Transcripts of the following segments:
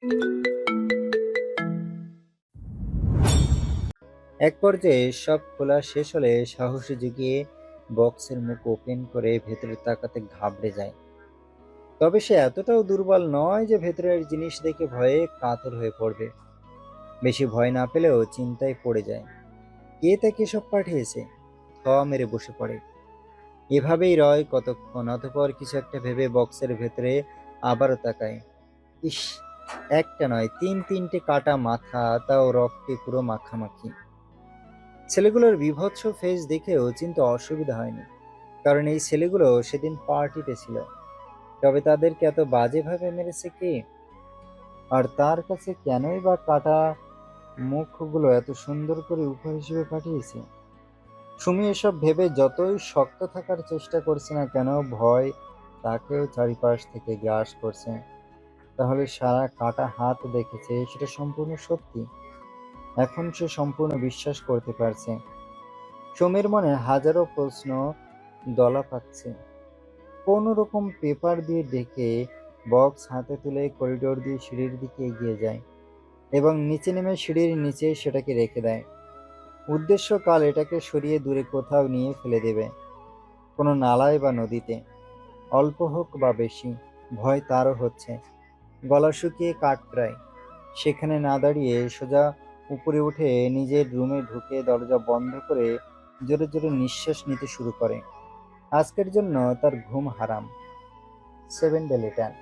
এক পর্যায়ে সব খোলা শেষ হলে সাহস জুগিয়ে বক্সের মুখ ওপেন করে ভেতরে তাকাতে ঘাবড়ে যায়। তবে সে এতটাও দুর্বল নয় যে ভেতরের জিনিস দেখে ভয়ে কাতর হয়ে পড়বে। বেশি ভয় না পেলেও চিন্তায় পড়ে যায়, কে তাকে সব পাঠিয়েছে। থ মেরে বসে পড়ে। এভাবেই রয় কতক্ষণ, অতঃপর কিছু একটা ভেবে বক্সের ভেতরে আবারও তাকায়। ইস, একটা নয়, তিন তিনটে কাটা মাথা, তাও রক্তে পুরো মাখামাখি। ছেলেগুলোর বীভৎস ফেস দেখেও চিন্তা অসুবিধা হয়নি, কারণ এই ছেলেগুলো সেদিন পার্টিতে ছিল। তবে তাদেরকে এত বাজেভাবে মেরেছে কে? আর তার কাছে কেনই বা কাটা মুখগুলো এত সুন্দর করে উপহার হিসেবে পাঠিয়েছে? সুমি এসব ভেবে যতই শক্ত থাকার চেষ্টা করছে না কেন, ভয় তাকেও চারিপাশ থেকে গ্রাস করছে। তাহলে সারা কাটা হাত দেখেছে, সেটা সম্পূর্ণ সত্যি? এখন সে সম্পূর্ণ বিশ্বাস করতে পারছে। সুমির মনে হাজারো প্রশ্ন দলা পাচ্ছে। কোনো রকম পেপার দিয়ে ঢেকে বক্স হাতে তুলে করিডোর দিয়ে সিঁড়ির দিকে এগিয়ে যায় এবং নিচে নেমে সিঁড়ির নিচে সেটাকে রেখে দেয়। উদ্দেশ্য কাল এটাকে সরিয়ে দূরে কোথাও নিয়ে ফেলে দেবে, কোনো নালায় বা নদীতে। অল্প হোক বা বেশি, ভয় তারও হচ্ছে। গলা শুকিয়ে কাঠপ্রায়। সেখানে না দাঁড়িয়ে সোজা উপরে উঠে নিজের রুমে ঢুকে দরজা বন্ধ করে জোরে জোরে নিঃশ্বাস নিতে শুরু করে। আজকের জন্য তার ঘুম হারাম। 7 ডে লেটার।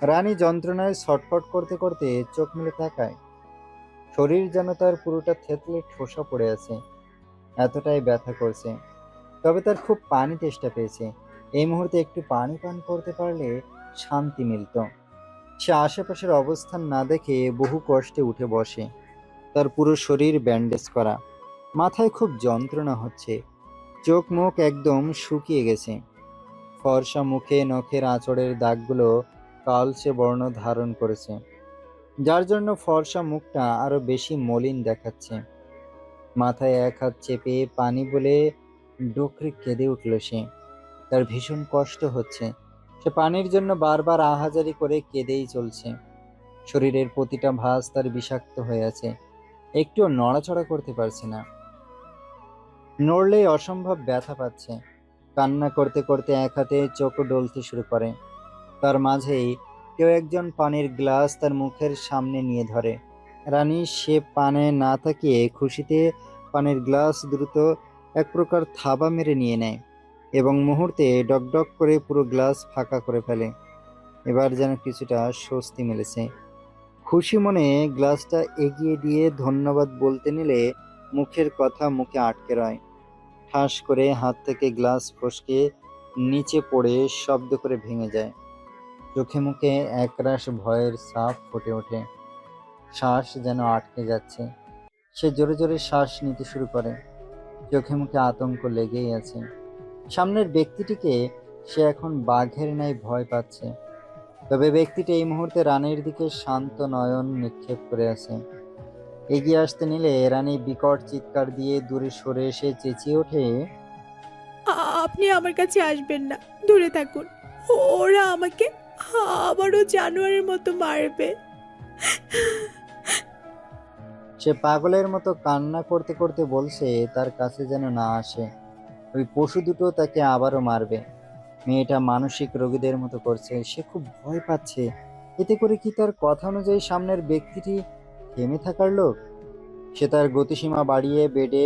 রানী যন্ত্রণায় ছটফট করতে করতে চোখ মেলে তাকায়। শরীর যেন তার পুরোটা থেতলে ঠোসা পড়ে আছে, এতটাই ব্যথা করছে। তবে তার খুব পানি তেষ্টা পেয়েছে। এই মুহূর্তে একটু পানি পান করতে পারলে শান্তি মিলত। সে আশেপাশের অবস্থান না দেখে বহু কষ্টে উঠে বসে। তার পুরো শরীর ব্যান্ডেজ করা, মাথায় খুব যন্ত্রণা হচ্ছে, চোখ মুখ একদম শুকিয়ে গেছে। ফর্সা মুখে নখের আঁচড়ের দাগগুলো কালচে বর্ণ ধারণ করেছে, যার জন্য ফর্সা মুখটা আরো বেশি মলিন দেখাচ্ছে। মাথায় এক হাত চেপে পানি বলে ডুকরে কেঁদে উঠল সে। তার ভীষণ কষ্ট হচ্ছে। সে পানির জন্য বারবার আহাজারি করে কেঁদেই চলছে। শরীরের প্রতিটা ভাঁজ তার বিষাক্ত হয়ে আছে, একটুও নড়াচড়া করতে পারছে না। নড়লেই অসম্ভব ব্যথা পাচ্ছে। কান্না করতে করতে এক হাতে চোখ ডলতে শুরু করে। তার মাঝেই কেউ একজন পানির গ্লাস তার মুখের সামনে নিয়ে ধরে। রানী সে পানে না তাকিয়ে খুশিতে পানির গ্লাস দ্রুত এক প্রকার থাবা মেরে নিয়ে নেয় এবং মুহূর্তে ডকডক করে পুরো গ্লাস ফাঁকা করে ফেলে। এবার যেন কিছুটা স্বস্তি মিলেছে। খুশি মনে গ্লাসটা এগিয়ে দিয়ে ধন্যবাদ বলতে নিলে মুখের কথা মুখে আটকে রয়। ঠাস করে হাত থেকে গ্লাস ফসকে নিচে পড়ে শব্দ করে ভেঙে যায়। চোখে মুখে একরাশ ভয়ের ছাপ ফুটে ওঠে। শ্বাস যেন আটকে যাচ্ছে। সে জোরে জোরে শ্বাস নিতে শুরু করে। চোখে মুখে আতঙ্ক লেগেই আছে। সামনের ব্যক্তিটিকে সে এখন বাঘের ন্যায় ভয় পাচ্ছে। তবে ব্যক্তিটি এই মুহূর্তে রানীর দিকে শান্ত নয়ন নিক্ষেপ করে আছে। এগিয়ে আসতে নিলে রানী বিকট চিৎকার দিয়ে দূরে সরে এসে চেঁচিয়ে ওঠে, আপনি আমার কাছে আসবেন না, দূরে থাকুন। ওরা আমাকে আবারও জানোয়ারের মতো মারবে। সে পাগলের মতো কান্না করতে করতে বলছে তার কাছে যেন না আসে। ওই পশু দুটো তাকে আবারও মারবে। মেয়েটা মানসিক রোগীদের মতো করছে, সে খুব ভয় পাচ্ছে। এতে করে কি তার কথা অনুযায়ী সামনের ব্যক্তিটি থেমে থাকার লোক? সে তার গতিসীমা বাড়িয়ে বেডে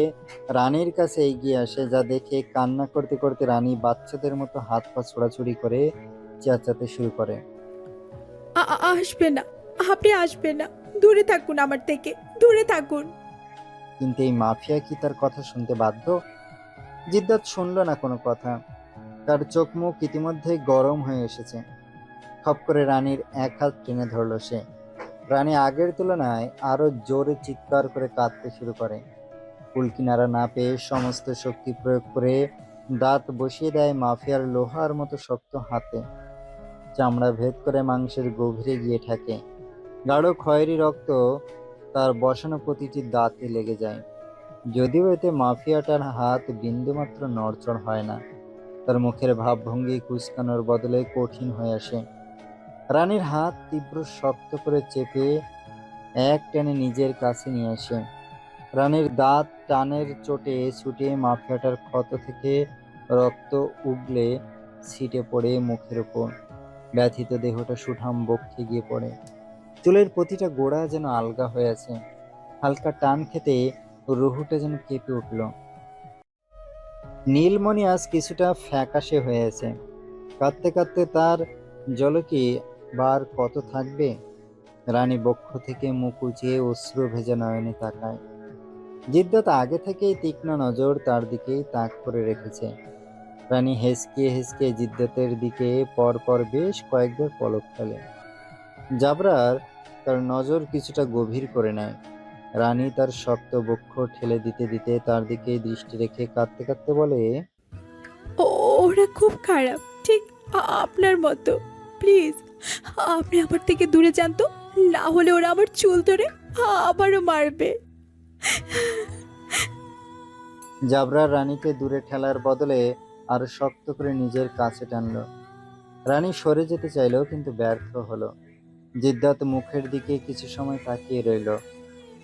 রানীর কাছে এগিয়ে আসে, যা দেখে কান্না করতে করতে রানী বাচ্চাদের মতো হাত পা ছোড়াছুড়ি করে চেঁচাতে শুরু করে। আসবে না, আপনি আসবেন না, দূরে থাকুন আমার থেকে, দূরে থাকুন। কিন্তু এই মাফিয়া কি তার কথা শুনতে বাধ্য? জিদ্দাত শুনল না কোনো কথা। তার চোখ মুখ ইতিমধ্যে গরম হয়ে এসেছে। খপ করে রানীর এক হাত টেনে ধরল সে। রানী আগের তুলনায় আরো জোরে চিৎকার করে কাঁদতে শুরু করে। কুলকিনারা না পেয়ে সমস্ত শক্তি প্রয়োগ করে দাঁত বসিয়ে দেয় মাফিয়ার লোহার মতো শক্ত হাতে। চামড়া ভেদ করে মাংসের গভীরে গিয়ে ঠেকে। গাঢ় খয়েরি রক্ত তার বসানো প্রতিটি দাঁতে লেগে যায়। যদিও এতে মাফিয়াটার হাত বিন্দুমাত্র নড়চড় হয় না। তার মুখের ভাবভঙ্গি কুঁচকানোর বদলে কঠিন হয়ে আসে। রানীর হাত তীব্র শক্ত করে চেপে এক টেনে নিজের কাছে নিয়ে আসে। রানীর দাঁত টানের চোটে ছুটে মাফিয়াটার ক্ষত থেকে রক্ত উগলে ছিটে পড়ে মুখের উপর। ব্যথিত দেহটা সুঠাম বক্ষে গিয়ে পড়ে। চুলের প্রতিটা গোড়া যেন আলগা হয়ে আছে। হালকা টান খেতে রুহুটা যেন কেঁপে উঠল। নীলমণি আজ কিছুটা ফ্যাকাশে হয়ে আছে। কাঁদতে কাঁদতে তার জলকি বার কত থাকবে। রানী বক্ষ থেকে মুখ উঁচিয়ে অশ্রু ভেজা নয়নে তাকায়। জিদ্দাত আগে থেকেই তীক্ষ্ণ নজর তার দিকেই তাক করে রেখেছে। রানী হেসকিয়ে হেসকিয়ে জিদ্দাতের দিকে পরপর বেশ কয়েকবার পলক ফেলে। জাবরার তার নজর কিছুটা গভীর করে নেয়। রানী তার শক্ত বক্ষ ঠেলে দিতে দিতে তার দিকে দৃষ্টি রেখে কাঁদতে কাঁদতে বলে, ওরা খুব খারাপ, ঠিক আপনার মতো। প্লিজ আপনি আমার থেকে দূরে যান তো, না হলে ওরা আমার চুল ধরে আবারও মারবে। জাবরার রানীকে দূরে ঠেলার বদলে আরো শক্ত করে নিজের কাছে টানল। রানী সরে যেতে চাইল, কিন্তু ব্যর্থ হলো। জিদ্দাত মুখের দিকে কিছু সময় তাকিয়ে রইল।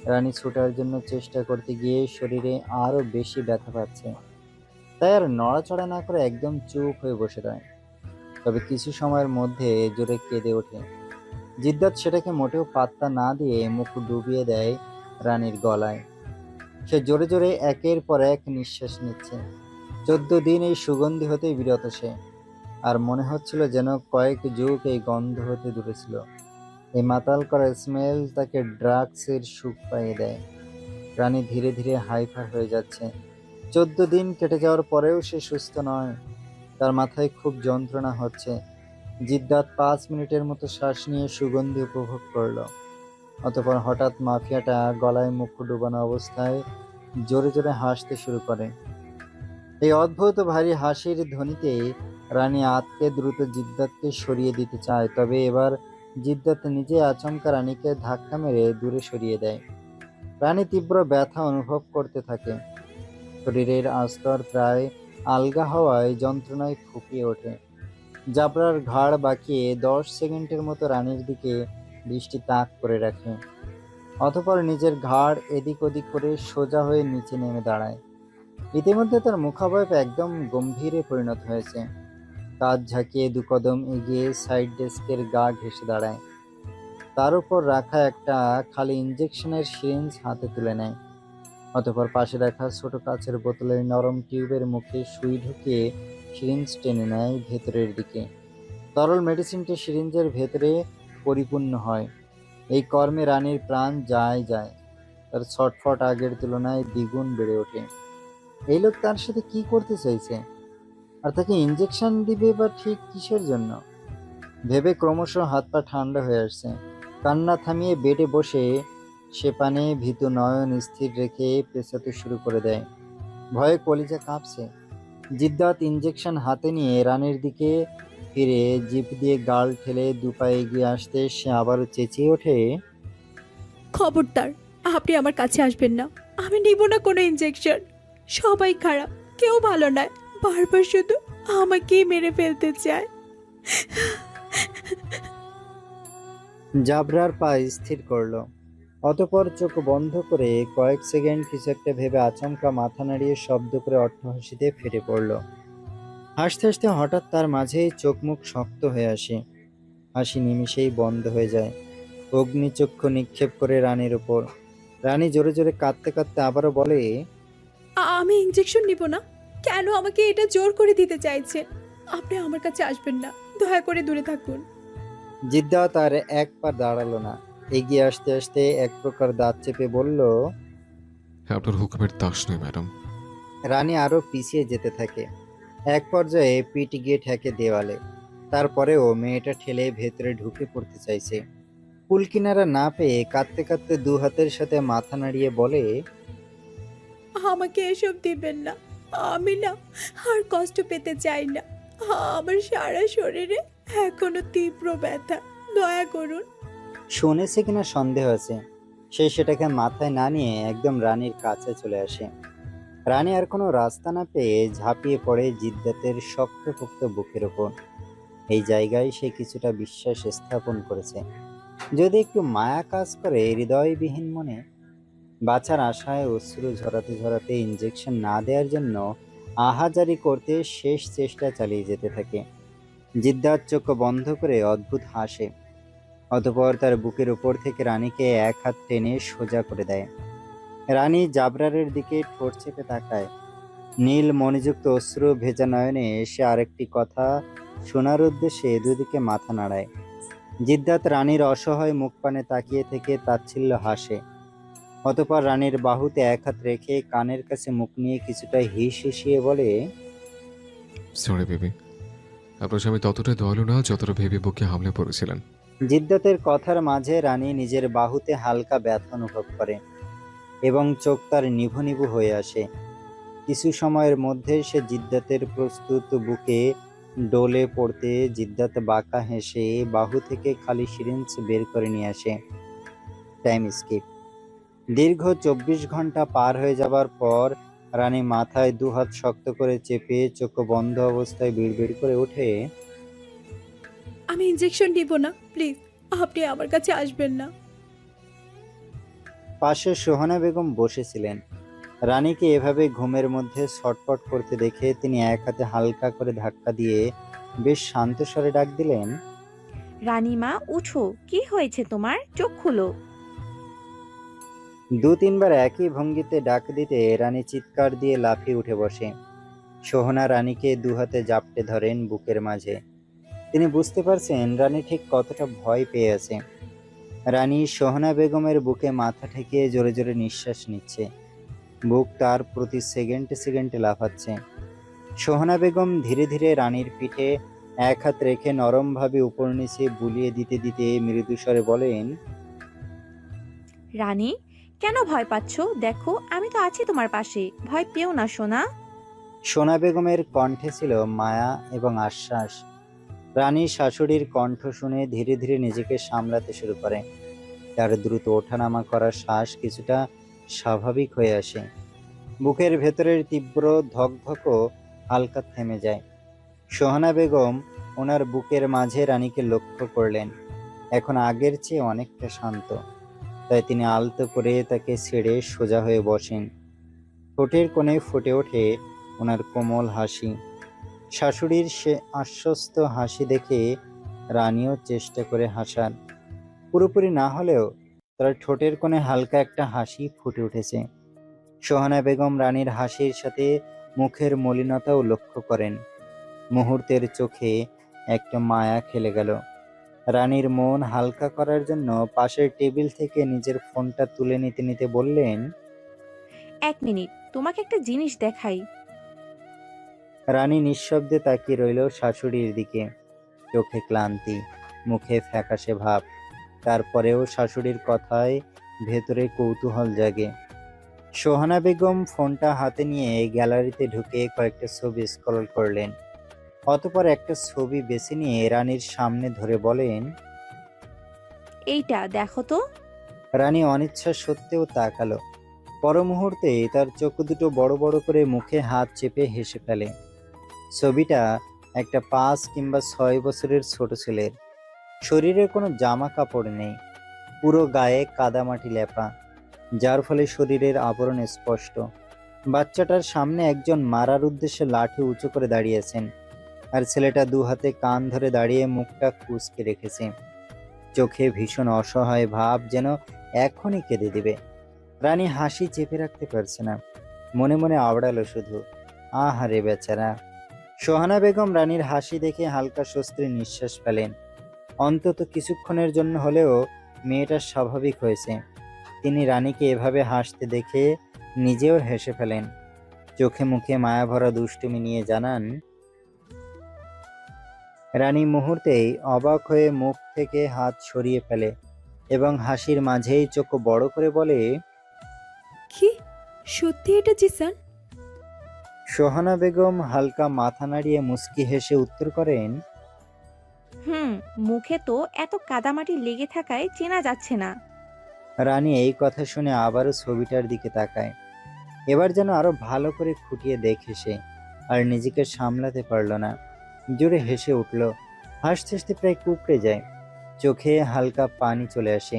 রানী ছোটার জন্য চেষ্টা করতে গিয়ে শরীরে আরো বেশি ব্যথা পাচ্ছে। তাই আর নড়াচড়া না করে একদম চুপ হয়ে বসে রয়। তবে কিছু সময়ের মধ্যে জোরে কেঁদে ওঠে। জিদ্দাত সেটাকে মোটেও পাত্তা না দিয়ে মুখ ডুবিয়ে দেয় রানীর গলায়। সে জোরে জোরে একের পর এক নিঃশ্বাস নিচ্ছে। 14 দিন এই সুগন্ধি হতেই বিরত সে। আর মনে হচ্ছিল যেন কয়েক যুগ এই গন্ধ হতে দূরে ছিল। এই মাতাল করা স্মেল তাকে ড্রাগসের সুখ পাইয়ে দেয়। রানী ধীরে ধীরে হাইপার হয়ে যাচ্ছে। 14 দিন কেটে যাওয়ার পরেও সে সুস্থ নয়। তার মাথায় খুব যন্ত্রণা হচ্ছে। জিদ্দাত 5 মিনিটের মতো শ্বাস নিয়ে সুগন্ধি উপভোগ করলো। অতঃপর হঠাৎ মাফিয়াটা গলায় মুখ ডুবানো অবস্থায় জোরে জোরে হাসতে শুরু করে। এই অদ্ভুত ভারী হাসির ধ্বনিতে রানী আতকে দ্রুত জিদ্দাতকে সরিয়ে দিতে চায়, তবে এবার জিদ্দাত নিজে আচমকা রানীকে ধাক্কা মেরে দূরে সরিয়ে দেয়। রানী তীব্র ব্যথা অনুভব করতে থাকে। শরীরের আস্তর প্রায় আলগা হওয়ায় যন্ত্রণায় ফুঁপিয়ে ওঠে। জাবরার ঘাড় বাঁকিয়ে 10 সেকেন্ডের মতো রানীর দিকে দৃষ্টি তাক করে রাখে। অতঃপর নিজের ঘাড় এদিক ওদিক করে সোজা হয়ে নিচে নেমে দাঁড়ায়। ইতিমধ্যে তার মুখাবয়ব একদম গম্ভীরে পরিণত হয়েছে। কাঁধ ঝাঁকিয়ে 2 কদম এগিয়ে সাইড ডেস্কের গা ঘেঁষে দাঁড়ায়। তার উপর রাখা একটা খালি ইঞ্জেকশনের সিরিঞ্জ হাতে তুলে নেয়। অতঃপর পাশে রাখা ছোট কাচের বোতলের নরম টিউবের মুখে সুই ঢুকিয়ে সিরিঞ্জ টেনে নেয় ভেতরের দিকে। তরল মেডিসিনটি সিরিঞ্জের ভেতরে পরিপূর্ণ হয়। এই কর্মে রানীর প্রাণ যায় যায়। তার ছটফট আগের তুলনায় দ্বিগুণ বেড়ে ওঠে। এই লোক তার সাথে কি করতে চাইছে, আর তাকে ইঞ্জেকশন দিবে বা ঠিক কিসের জন্য? ভেবে ক্রমশ হাত পা ঠান্ডা হয়ে আসছে। কান্না থামিয়ে বেডে বসে সে পানে ভীতু নয়ন স্থির রেখে পেছাতে শুরু করে দেয়। ভয়ে কলিজা কাঁপছে। জিদ্দাত ইঞ্জেকশন হাতে নিয়ে রানীর দিকে ফিরে জিভ দিয়ে গাল ঠেলে 2 পা এগিয়ে আসতে সে আবারও চেঁচিয়ে ওঠে, খবরদার আপনি আমার কাছে আসবেন না। আমি নিব না কোনো ইনজেকশন। সবাই খারাপ, কেউ ভালো নয়। বারবার শুধু আমাকেই মেরে ফেলতে চায়। জাবরার পা স্থির করলো। অতঃপর চোখ বন্ধ করে কয়েক সেকেন্ড কিছু একটা ভেবে আচমকা মাথা নাড়িয়ে শব্দ করে অট্টহাসিতে ফেটে পড়ল। হাসতে হাসতে হঠাৎ তার মাঝেই চোখ মুখ শক্ত হয়ে আসে। হাসি নিমিষেই বন্ধ হয়ে যায়। অগ্নিচক্ষু নিক্ষেপ করে রানীর উপর। রানী জোরে জোরে কাঁদতে কাঁদতে আবারও বলে, আমি ইনজেকশন নিব না। কেন আমাকে এটা জোর করে দিতে চাইছেন? আপনি আমার কাছে আসবেন না, দয়া করে দূরে থাকুন। জিদ্দা তার এক পা দাঁড়ালো না। এগিয়ে আসতে আসতে এক প্রকার দাঁত চেপে বলল, আপনার হুকুমের দাস নই ম্যাডাম। রানী আরো পিছিয়ে যেতে থাকে। এক পর্যায়ে পিঠ গিয়ে ঠেকে দেওয়ালে। তারপরেও মেয়েটা ঠেলে ভেতরে ঢুকে পড়তে চাইছে। কুল কিনারা না পেয়ে কাঁদতে কাঁদতে 2 হাতের সাথে মাথা নাড়িয়ে বলে, আমাকে এসব দিবেন না। আমি না আর কষ্ট পেতে চাই না। আমার সারা শরীরে এখনো তীব্র ব্যথা। দয়া করুন। শুনেছে কিনা সন্দেহ আছে। সে সেটাকে মাথায় না নিয়ে একদম রানীর কাছে চলে আসে। রানী আর কোনো রাস্তা না পেয়ে ঝাঁপিয়ে পড়ে জিদ্দাতের শক্তপোক্ত বুকের ওপর। এই জায়গায় সে কিছুটা বিশ্বাস স্থাপন করেছে। যদি একটু মায়া কাজ করে হৃদয়বিহীন মনে, বাঁচার আশায় অশ্রু ঝরাতে ঝরাতে ইঞ্জেকশন না দেওয়ার জন্য আহাজারি করতে শেষ চেষ্টা চালিয়ে যেতে থাকে। জিদ্দাত চোখ বন্ধ করে অদ্ভুত হাসে, অতঃপর তার বুকের উপর থেকে রানীকে এক হাত টেনে সোজা করে দেয়। রানী জাবরারের দিকে ঠোঁট চেপে তাকায়, নীল মণিযুক্ত অশ্রু ভেজা নয়নে সে আরেকটি কথা শোনার উদ্দেশ্যে দুদিকে মাথা নাড়ায়। জিদ্দাত রানীর অসহায় মুখ পানে তাকিয়ে থেকে তাচ্ছিল্য হাসে, অতঃপর রানীর বাহুতে এক হাত রেখে কানের কাছে মুখ নিয়ে কিছুটা হিস হিসিয়ে বলে, সরি বেবি, আপনার স্বামী ততটাই দয়ালু না যতটা ভেবে বুকে হামলে পড়েছিলেন। জিদ্দাতের কথার মাঝে রানী নিজের বাহুতে হালকা ব্যথা অনুভব করে এবং চোখ তার নিভু নিভু হয়ে আসে। কিছু সময়ের মধ্যে সে জিদ্দাতের প্রস্তুত বুকে ডলে পড়তে জিদ্দাত বাঁকা হেসে বাহু থেকে খালি সিরিঞ্জ বের করে নিয়ে আসে। Time skip. দীর্ঘ 24 ঘন্টা পার হয়ে যাবার পর রানী মাথায় দুহাত শক্ত করে চেপে চোখ বন্ধ অবস্থায় বিড়বিড় করে ওঠে, আমি ইঞ্জেকশন নিব না, প্লিজ। আপনি আমার কাছে আসবেন না। পাশে সোহানা বেগম বসেছিলেন। রানীকে এভাবে ঘুমের মধ্যে ছটফট করতে দেখে তিনি এক হাতে হালকা করে ধাক্কা দিয়ে বেশ শান্ত স্বরে ডাক দিলেন, রানীমা, উঠো, কি হয়েছে তোমার? চোখ খুলো। 2-3 বার একই ভঙ্গিতে ডাক দিতে রানী চিৎকার দিয়ে লাফিয়ে উঠে বসে। সোহনা রানীকে দুহাতে জাপটে ধরেন বুকের মাঝে। তিনি বুঝতে পারছেন রানী ঠিক কতটা ভয় পেয়ে আছে। রানী সোহনা বেগমের বুকে মাথা ঠেকিয়ে জোরে জোরে নিঃশ্বাস নিচ্ছে। বুক তার প্রতি সেকেন্ডে সেকেন্ডে লাফাচ্ছে। সোহনা বেগম ধীরে ধীরে রানীর পিঠে এক হাত রেখে নরমভাবে উপর নিচে বুলিয়ে দিতে দিতে মৃদুস্বরে বলেন, রানী, কেন ভয় পাচ্ছ? দেখো, আমি তো আছি তোমার পাশে। ভয় পেও না সোনা। সোনা বেগমের কণ্ঠে ছিল মায়া এবং আশ্বাস। রানীর শাশুড়ির কণ্ঠ শুনে ধীরে ধীরে নিজেকে সামলাতে শুরু করে। তার দ্রুত ওঠানামা করার শ্বাস কিছুটা স্বাভাবিক হয়ে আসে। বুকের ভেতরের তীব্র ধকধকও হালকা থেমে যায়। সোহানা বেগম ওনার বুকের মাঝে রানীকে লক্ষ্য করলেন। এখন আগের চেয়ে অনেকটা শান্ত, তাই তিনি আলতো করে তাকে ছেড়ে সোজা হয়ে বসেন। ঠোঁটের কোণে ফুটে ওঠে ওনার কোমল হাসি। শাশুড়ির সে আশ্বস্ত হাসি দেখে রানীও চেষ্টা করে হাসার। পুরোপুরি না হলেও তার ঠোঁটের কোণে হালকা একটা হাসি ফুটে উঠেছে। সোহানা বেগম রানীর হাসির সাথে মুখের মলিনতাও লক্ষ্য করেন। মুহূর্তের চোখে একটা মায়া খেলে গেল। রানীর মন হালকা করার জন্য পাশের টেবিল থেকে নিজের ফোনটা তুলে নিতে নিতে বললেন, 1 মিনিট, তোমাকে একটা জিনিস দেখাই। রানী নিঃশব্দে তাকিয়ে রইল শাশুড়ির দিকে। চোখে ক্লান্তি, মুখে ফ্যাকাশে ভাব। তারপরেও শাশুড়ির কথায় ভেতরে কৌতূহল জাগে। সোহানা বেগম ফোনটা হাতে নিয়ে গ্যালারিতে ঢুকে কয়েকটা ছবি স্ক্রল করলেন। অতঃপর একটা ছবি বেছে নিয়ে রানীর সামনে ধরে বলেন, এইটা দেখো তো। রানী অনিচ্ছা সত্ত্বেও তাকালো। পর মুহূর্তে তার চোখ দুটো বড় বড় করে মুখে হাত চেপে হেসে ফেলে। ছবিটা একটা 5 কিংবা 6 বছরের ছোট ছেলের। শরীরে কোনো জামা কাপড় নেই, পুরো গায়ে কাদামাটি লেপা, যার ফলে শরীরের আবরণ স্পষ্ট। বাচ্চাটার সামনে একজন মারার উদ্দেশ্যে লাঠি উঁচু করে দাঁড়িয়েছেন, আর ছেলেটা 2 হাতে কান ধরে দাঁড়িয়ে মুখটা কুঁচকে রেখেছে। চোখে ভীষণ অসহায় ভাব, যেন এখনই কেঁদে দিবে। রানী হাসি চেপে রাখতে পারছে না, মনে মনে আওড়ালো শুধু, আহারে বেচারা। সোহানা বেগম রানীর হাসি দেখে হালকা স্বস্তির নিঃশ্বাস ফেলেন। অন্তত কিছুক্ষণের জন্য হলেও মেয়েটা স্বাভাবিক হয়েছে। তিনি রানীকে এভাবে হাসতে দেখে নিজেও হেসে ফেলেন। চোখে মুখে মায়া ভরা দুষ্টুমি নিয়ে জানান, রানী মুহূর্তেই অবাক হয়ে মুখ থেকে হাত সরিয়ে ফেলে এবং হাসির মাঝেই চোখ বড় করে বলে, কি সত্যি এটা জিসান? সোহানা বেগম হালকা মাথা নাড়িয়ে মুচকি হেসে উত্তর করেন, মুখে তো এত কাদামাটি লেগে থাকায় চেনা যাচ্ছে না। রানী এই কথা শুনে আবারও ছবিটার দিকে তাকায়। এবার যেন আরো ভালো করে খুঁটিয়ে দেখে সে, আর নিজেকে সামলাতে পারল না, জোরে হেসে উঠল। হাসতে হাসতে প্রায় কুঁকড়ে যায়। চোখে হালকা পানি চলে আসে।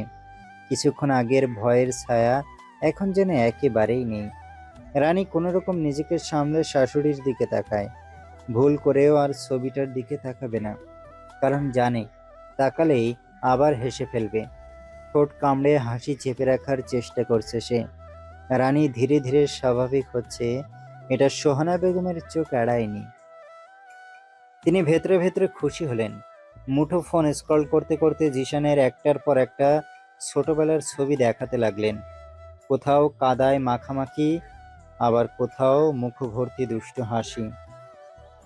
কিছুক্ষণ আগের ভয়ের ছায়া এখন যেন একেবারেই নেই। রানী কোনো রকম নিজেকে সামলে শাশুড়ির দিকে তাকায়। ভুল করেও আর ছবিটার দিকে তাকাবে না, কারণ জানে তাকালেই আবার হেসে ফেলবে। ঠোঁট কামড়ে হাসি চেপে রাখার চেষ্টা করছে সে। রানী ধীরে ধীরে স্বাভাবিক হচ্ছে, এটা সোহানা বেগমের চোখ এড়ায়নি। তিনি ভেতরে ভেতরে খুশি হলেন। মুঠো ফোন স্ক্রল করতে করতে জিশানের একটার পর একটা ছোটবেলার ছবি দেখাতে লাগলেন। কোথাও কাদায় মাখামাখি, আবার কোথাও মুখ ভর্তি দুষ্টু হাসি,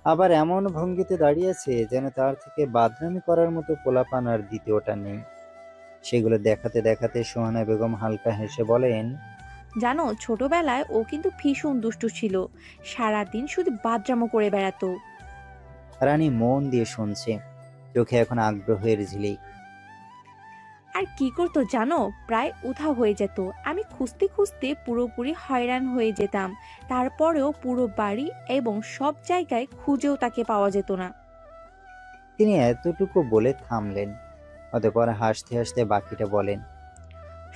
আবার এমন ভঙ্গিতে দাঁড়িয়েছে যেন তার থেকে বাদরামি করার মতো পোলাপান আর দ্বিতীয়টা নেই। সেগুলো দেখাতে দেখাতে সোহানা বেগম হালকা হেসে বলেন, জানো, ছোটবেলায় ও কিন্তু ভীষণ দুষ্টু ছিল। সারাদিন শুধু বাদরামো করে বেড়াতো। রানী মন দিয়ে শুনছে, চোখে এখন আগ্রহের ঝিলিক। আর কি করতো জানো, প্রায় উধাও হয়ে যেত। আমি খুঁজতে খুঁজতে পুরোপুরি হয়রান হয়ে যেতাম। তারপরেও পুরো বাড়ি এবং সব জায়গায় খুঁজেও তাকে পাওয়া যেত না। তিনি এতটুকু বলে থামলেন, অতঃপর হাসতে হাসতে বাকিটা বলেন।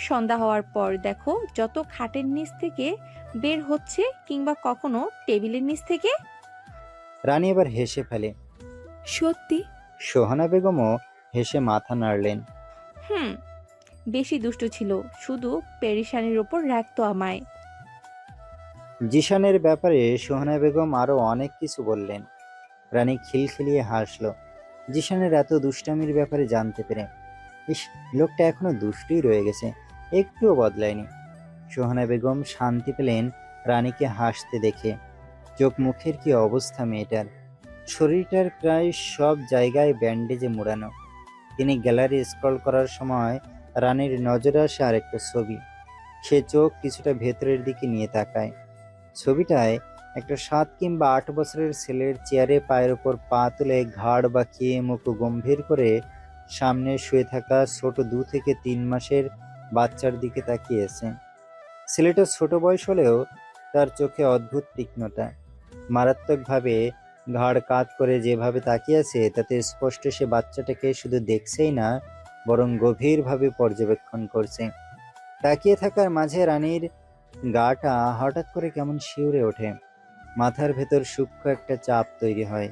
সন্ধ্যা হওয়ার পর দেখো, যত খাটের নিচ থেকে বের হচ্ছে কিংবা কখনো টেবিলের নিচ থেকে। রানী এবার হেসে ফেলে। সত্যি? সোহানা বেগমও হেসে মাথা নাড়লেন। হুম, বেশি দুষ্টু ছিল, শুধু পেরেশানির ওপর রাখতো আমায়। জিশানের ব্যাপারে সোহানা বেগম আরো অনেক কিছু বললেন। রানী খিলখিলিয়ে হাসলো জিশানের এত দুষ্টামির ব্যাপারে জানতে পেরে। ইস, লোকটা এখনো দুষ্টুই রয়ে গেছে, একটুও বদলায়নি। সোহানা বেগম শান্তি পেলেন রানীকে হাসতে দেখে। চোখ মুখের কি অবস্থা মেয়েটার! শরীরটার প্রায় সব জায়গায় ব্যান্ডেজে মোড়ানো। তিনি গ্যালারি স্ক্রল করার সময় রানীর নজরে আসে আরেকটা ছবি। সে চোখ কিছুটা ভেতরের দিকে নিয়ে তাকায়। ছবিটায় একটা 7 কিংবা 8 বছরের ছেলের চেয়ারে পায়ের উপর পা তুলে ঘাড় বাঁকিয়ে মুখ গম্ভীর করে সামনে শুয়ে থাকা ছোট 2 থেকে 3 মাসের বাচ্চার দিকে তাকিয়েছে। ছেলেটা ছোট বয়স হলেও তার চোখে অদ্ভুত তীক্ষ্ণতা। মারাত্মকভাবে ঘাড় কাত করে যেভাবে তাকিয়েছে তাতে স্পষ্ট সে বাচ্চাটাকে শুধু দেখছেই না, বরং গভীরভাবে পর্যবেক্ষণ করছে। তাকিয়ে থাকার মাঝে রানীর গাটা হঠাৎ করে কেমন শিউরে ওঠে। মাথার ভেতর সূক্ষ্ম একটা চাপ তৈরি হয়।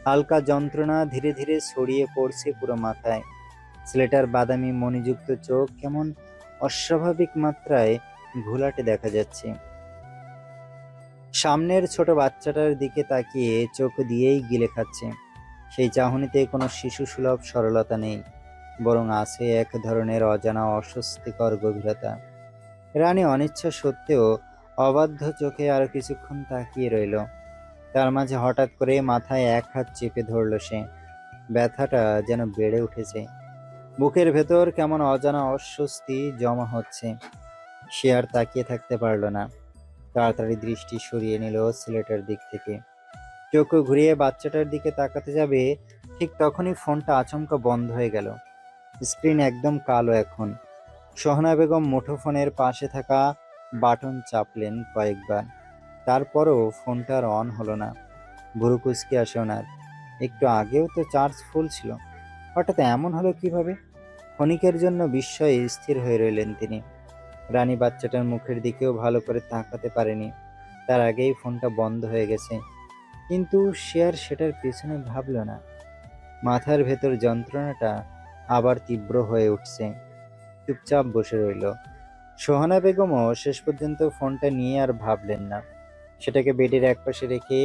হালকা যন্ত্রণা ধীরে ধীরে ছড়িয়ে পড়ছে পুরো মাথায়। ছেলেটার বাদামি মণিযুক্ত চোখ কেমন অস্বাভাবিক মাত্রায় ঘোলাটে দেখা যাচ্ছে। সামনের ছোট বাচ্চাটার দিকে তাকিয়ে চোখ দিয়েই গিলে খাচ্ছে। সেই চাহনিতে কোনো শিশু সুলভ সরলতা নেই, বরং আছে এক ধরনের অজানা অস্বস্তিকর গভীরতা। রানী অনিচ্ছা সত্ত্বেও অবাধ্য চোখে আরো কিছুক্ষণ তাকিয়ে রইল। তার মাঝে হঠাৎ করে মাথায় এক হাত চেপে ধরল সে। ব্যথাটা যেন বেড়ে উঠেছে। বুকের ভেতর কেমন অজানা অস্বস্তি জমা হচ্ছে। সে আর তাকিয়ে থাকতে পারল না। তাড়াতাড়ি দৃষ্টি সরিয়ে নিল ছেলেটার দিক থেকে। চোখ ঘুরিয়ে বাচ্চাটার দিকে তাকাতে যাবে, ঠিক তখনই ফোনটা আচমকা বন্ধ হয়ে গেল। স্ক্রিন একদম কালো এখন। সোহানা বেগম মুঠোফোনের পাশে থাকা বাটন চাপলেন কয়েকবার। তারপরও ফোনটা আর অন হলো না। ভুরু কুঁচকে আসে ওনার। একটু আগেও তো চার্জ ফুল ছিল, হঠাৎ এমন হলো কিভাবে? ক্ষণিকের জন্য বিস্ময়ে স্থির হয়ে রইলেন তিনি। রানী বাচ্চাটার মুখের দিকেও ভালো করে তাকাতে পারেনি। তার আগেই ফোনটা বন্ধ হয়ে গেছে। কিন্তু সে আর সেটার পেছনে ভাবল না। মাথার ভেতর যন্ত্রণাটা আবার তীব্র হয়ে উঠছে। চুপচাপ বসে রইল। সোহানা বেগমও শেষ পর্যন্ত ফোনটা নিয়ে আর ভাবলেন না। সেটাকে বেডের একপাশে রেখে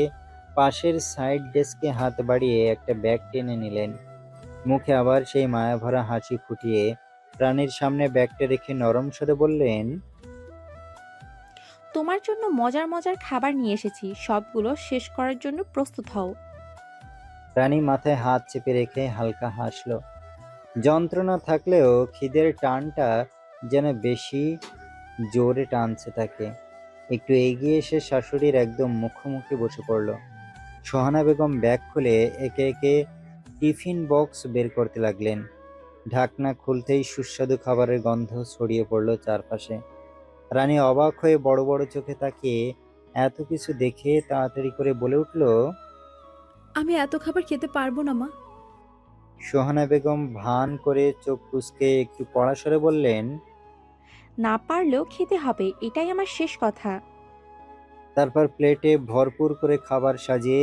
পাশের সাইড ডেস্কে হাত বাড়িয়ে একটা ব্যাগ টেনে নিলেন। মুখে আবার সেই মায়াভরা হাসি ফুটিয়ে রানীর সামনে ব্যাগটা রেখে নরম স্বরে বললেন, তোমার জন্য মজার মজার খাবার নিয়ে এসেছি, সবগুলো শেষ করার জন্য প্রস্তুত হও। রানী মাথায় হাত চেপে রেখে হালকা হাসলো। যন্ত্রণা থাকলেও খিদের টানটা যেন বেশি জোরে টানছে তাকে। একটু এগিয়ে এসে শাশুড়ির একদম মুখোমুখি বসে পড়ল। সোহানা বেগম ব্যাগ খুলে একে একে টিফিন বক্স বের করতে লাগলেন। ঢাকনা খুলতেই সুস্বাদু খাবারের গন্ধ ছড়িয়ে পড়ল চারপাশে। রানী অবাক হয়ে বড় বড় চোখে তাকিয়ে এত কিছু দেখে তাড়াতাড়ি করে বলে উঠল, আমি এত খাবার খেতে পারবো না মা। সোহানা বেগম ভান করে চোখ কুঁচকে একটু কড়া স্বরে বললেন। না পারলেও খেতে হবে, এটাই আমার শেষ কথা। তারপর প্লেটে ভরপুর করে খাবার সাজিয়ে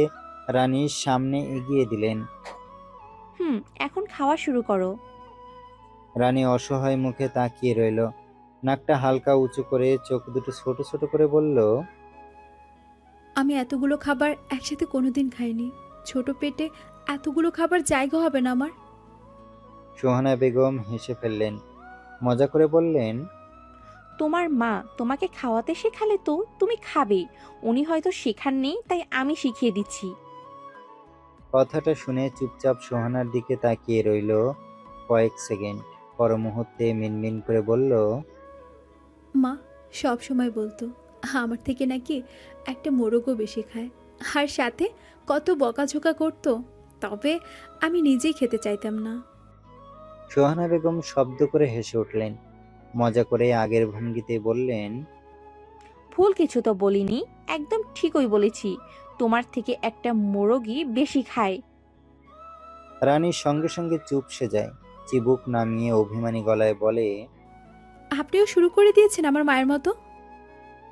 রানীর সামনে এগিয়ে দিলেন। এখন খাওয়া শুরু করো। রানী অসহায় মুখে তাকিয়ে রইল, নাকটা হালকা উঁচু করে চোখ দুটো ছোট ছোট করে বলল। আমি এতগুলো খাবার একসাথে কোনোদিন খাইনি। ছোট পেটে এতগুলো খাবার জায়গা হবে না আমার। সোহানা বেগম হেসে ফেললেন, মজা করে বললেন। তোমার মা তোমাকে খাওয়াতে শেখালে তো তুমি খাবে। উনি হয়তো শেখাননি, তাই আমি শিখিয়ে দিচ্ছি। কথাটা শুনে চুপচাপ সোহানার দিকে তাকিয়ে রইল কয়েক সেকেন্ড, পর মুহূর্তে মিনমিন করে বলল। মা সব সময় বলতো আমার থেকে নাকি একটা মোরগও বেশি খায়, আর সাথে কত বকাঝোকা করতো। তবে আমি নিজেই খেতে চাইতাম না। সোহানা বেগম শব্দ করে হেসে উঠলেন, মজা করে আগের ভঙ্গিতে বললেন। ভুল কিছু তো বলিনি, একদম ঠিকই বলেছি। তোমার থেকে একটা মোরগই বেশি খায়। রানীর সঙ্গে সঙ্গে চুপসে যায়, চিবুক নামিয়ে অভিমানী গলায় বলে। আপনিও শুরু করে দিয়েছেন আমার মায়ের মতো।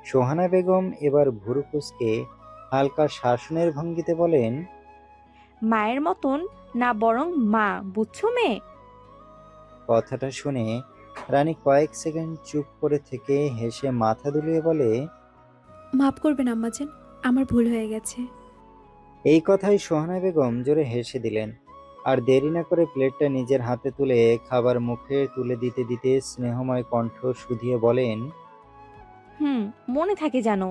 সোহানা বেগম এবার ভুরু কুঁচকে হালকা শাসনের ভঙ্গিতে বলেন। মায়ের মতন না, বরং মা, বুঝছো মেয়ে? কথাটা শুনে রানী কয়েক সেকেন্ড চুপ করে থেকে হেসে মাথা দুলিয়ে বলে। মাফ করবেন আম্মাজান, আমার ভুল হয়ে গেছে। এই কথাই সোহানা বেগম জোরে হেসে দিলেন, আর দেরি না করে প্লেটটা নিজের হাতে তুলে খাবার মুখে তুলে দিতে দিতে স্নেহময় কণ্ঠ শুধিয়ে বলেন। মনে থাকে জানো।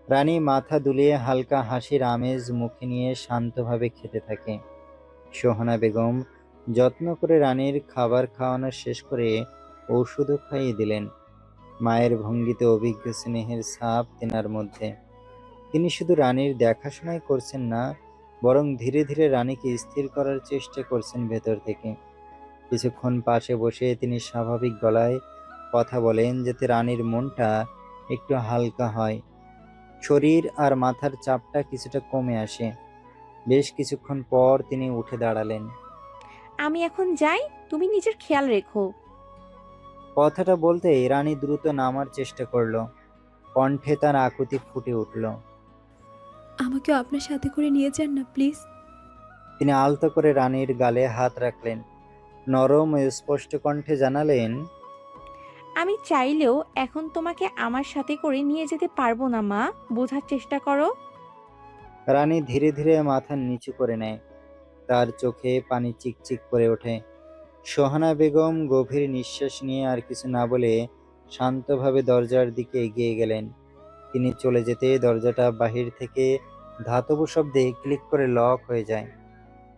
রানী মাথা দুলিয়ে হালকা হাসির আমেজ মুখে নিয়ে শান্তভাবে খেতে থাকে। সোহানা বেগম যত্ন করে রানীর খাবার খাওয়ানো শেষ করে ঔষধও খাইয়ে দিলেন। মায়ের ভঙ্গিতে অভিজ্ঞ স্নেহের ছাপ তেনার মধ্যে। তিনি শুধু রানীর দেখাশোনাই করছেন না, বরং ধীরে ধীরে রানীকে স্থির করার চেষ্টা করছেন ভেতর থেকে। কিছুক্ষণ পাশে বসে তিনি স্বাভাবিক গলায় কথা বলেন, যাতে রানীর মনটা একটু হালকা হয়, শরীর আর মাথার চাপটা কিছুটা কমে আসে। বেশ কিছুক্ষণ পর তিনি উঠে দাঁড়ালেন। আমি এখন যাই, তুমি নিজের খেয়াল রেখো। কথাটা বলতেই রানী দ্রুত নামার চেষ্টা করল, কণ্ঠে তার আকুতি ফুটে উঠল। আমাকেও আপনার সাথে করে নিয়ে যান না প্লিজ। তিনি আলতো করে রানীর গালে হাত রাখলেন, নরম ও স্পষ্ট কণ্ঠে জানালেন। আমি চাইলেও এখন তোমাকে আমার সাথে করে নিয়ে যেতে পারবো না মা, বোঝার চেষ্টা করো। রানী ধীরে ধীরে মাথা নিচু করে নেয়, তার চোখে পানি চিকচিক করে ওঠে। সোহানা বেগম গভীর নিঃশ্বাস নিয়ে আর কিছু না বলে শান্তভাবে দরজার দিকে এগিয়ে গেলেন। তিনি চলে যেতে দরজাটা বাহির থেকে ধাতব শব্দে ক্লিক করে লক হয়ে যায়।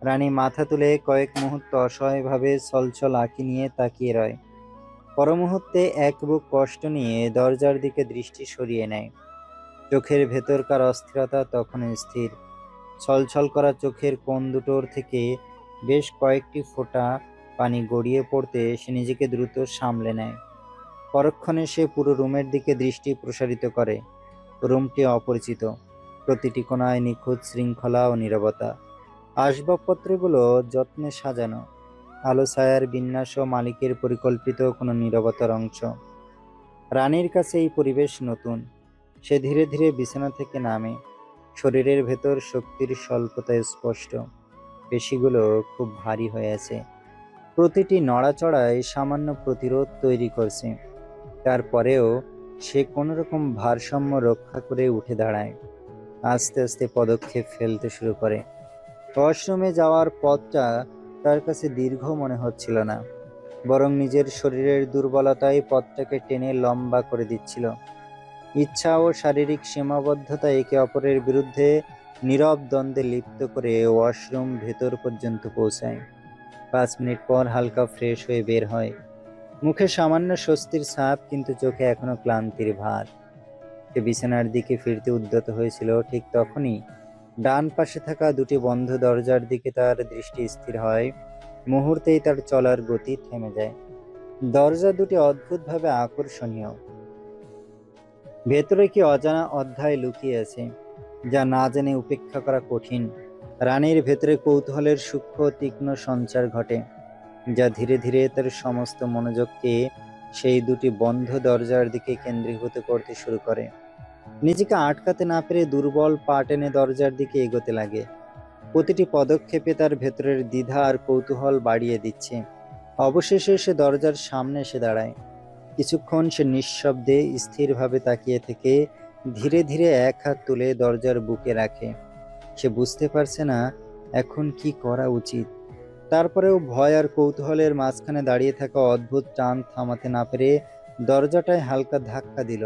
রানী মাথা তুলে কয়েক মুহূর্ত অসহায়ভাবে ছলছল আঁখি নিয়ে তাকিয়ে রয়, পর মুহূর্তে এক বুক কষ্ট নিয়ে দরজার দিকে দৃষ্টি সরিয়ে নেয়। চোখের ভেতরকার অস্থিরতা তখন স্থির। ছলছল করা চোখের কোণ দুটোর থেকে বেশ কয়েকটি ফোঁটা পানি গড়িয়ে পড়তে সে নিজেকে দ্রুত সামলে নেয়। পরক্ষণে সে পুরো রুমের দিকে দৃষ্টি প্রসারিত করে। রুমটি অপরিচিত, প্রতিটি কোণায় নিখুঁত শৃঙ্খলা ও নীরবতা। আসবাবপত্রগুলো যত্নে সাজানো, আলো ছায়ার বিন্যাস ও মালিকের পরিকল্পিত কোনো নীরবতার অংশ। রানীর কাছে এই পরিবেশ নতুন। সে ধীরে ধীরে বিছানা থেকে নামে, শরীরের ভেতর শক্তির স্বল্পতা স্পষ্ট, পেশিগুলো খুব ভারী হয়ে আছে, প্রতিটি নড়াচড়ায় সামান্য প্রতিরোধ তৈরি করছে। তারপরেও সে কোনোরকম ভারসাম্য রক্ষা করে উঠে দাঁড়ায়, আস্তে আস্তে পদক্ষেপ ফেলতে শুরু করে। ওয়াশরুমে যাওয়ার পথটা তার কাছে দীর্ঘ মনে হচ্ছিল না, বরং নিজের শরীরের দুর্বলতাই পথটাকে টেনে লম্বা করে দিচ্ছিল। ইচ্ছা ও শারীরিক সীমাবদ্ধতা একে অপরের বিরুদ্ধে নীরব দ্বন্দ্বে লিপ্ত করে ওয়াশরুম ভেতর পর্যন্ত পৌঁছায়। 5 মিনিট পর হালকা ফ্রেশ হয়ে বের হয়, মুখে সামান্য স্বস্তির ছাপ, কিন্তু চোখে এখনো ক্লান্তির ভার। সে বিছানার দিকে ফিরতে উদ্যত হয়েছিল, ঠিক তখনই ডান পাশে থাকা দুটি বন্ধ দরজার দিকে তার দৃষ্টি স্থির হয়। মুহূর্তেই তার চলার গতি থেমে যায়। দরজা দুটি অদ্ভুতভাবে আকর্ষণীয়। ভেতরে কি অজানা অধ্যায় লুকিয়ে আছে, যা না জেনে উপেক্ষা করা কঠিন। রানীর ভেতরে কৌতূহলের সূক্ষ্ম তীক্ষ্ণ সঞ্চার ঘটে, যা ধীরে ধীরে তার সমস্ত মনোযোগকে সেই দুটি বন্ধ দরজার দিকে কেন্দ্রীভূত করতে শুরু করে। নিজেকে আটকাতে না পেরে দুর্বল পা টেনে দরজার দিকে এগোতে লাগে। প্রতিটি পদক্ষেপে তার ভেতরের দ্বিধা আর কৌতূহল বাড়িয়ে দিচ্ছে। অবশেষে সে দরজার সামনে এসে দাঁড়ায়। কিছুক্ষণ সে নিঃশব্দে স্থিরভাবে তাকিয়ে থেকে ধীরে ধীরে এক হাত তুলে দরজার বুকে রাখে। সে বুঝতে পারছে না এখন কি করা উচিত। তারপরেও ভয় আর কৌতূহলের মাঝখানে দাঁড়িয়ে থাকা অদ্ভুত টান থামাতে না পেরে দরজাটায় হালকা ধাক্কা দিল,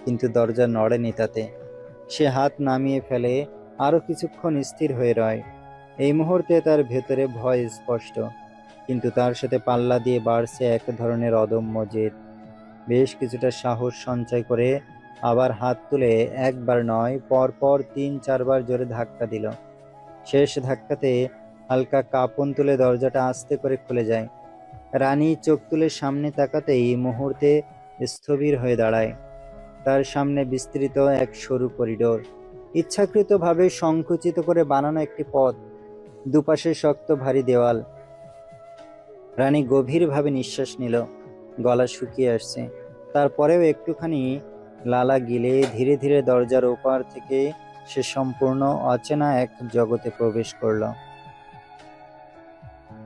কিন্তু দরজা নড়েনি তাতে। সে হাত নামিয়ে ফেলে, আরো কিছুক্ষণ স্থির হয়ে রয়। এই মুহূর্তে তার ভেতরে ভয় স্পষ্ট, কিন্তু তার সাথে পাল্লা দিয়ে বাড়ছে এক ধরনের অদম্য জেদ। বেশ কিছুটা সাহস সঞ্চয় করে আবার হাত তুলে একবার নয়, পরপর ৩-৪ বার জোরে ধাক্কা দিল। শেষ ধাক্কাতে হালকা কাঁপন তুলে দরজাটা আস্তে করে খুলে যায়। রানী চোখ তুলে সামনে তাকাতেই মুহূর্তে স্থবির হয়ে দাঁড়ায়। তার সামনে বিস্তৃত এক সরু করিডোর, ইচ্ছাকৃতভাবে সংকুচিত করে বানানো একটি পথ, দুপাশে শক্ত ভারী দেওয়াল। রানী গভীরভাবে নিঃশ্বাস নিল, গলা শুকিয়ে আসছে। তারপরেও একটুখানি লালা গিলে ধীরে ধীরে দরজার ওপার থেকে সে সম্পূর্ণ অচেনা এক জগতে প্রবেশ করল।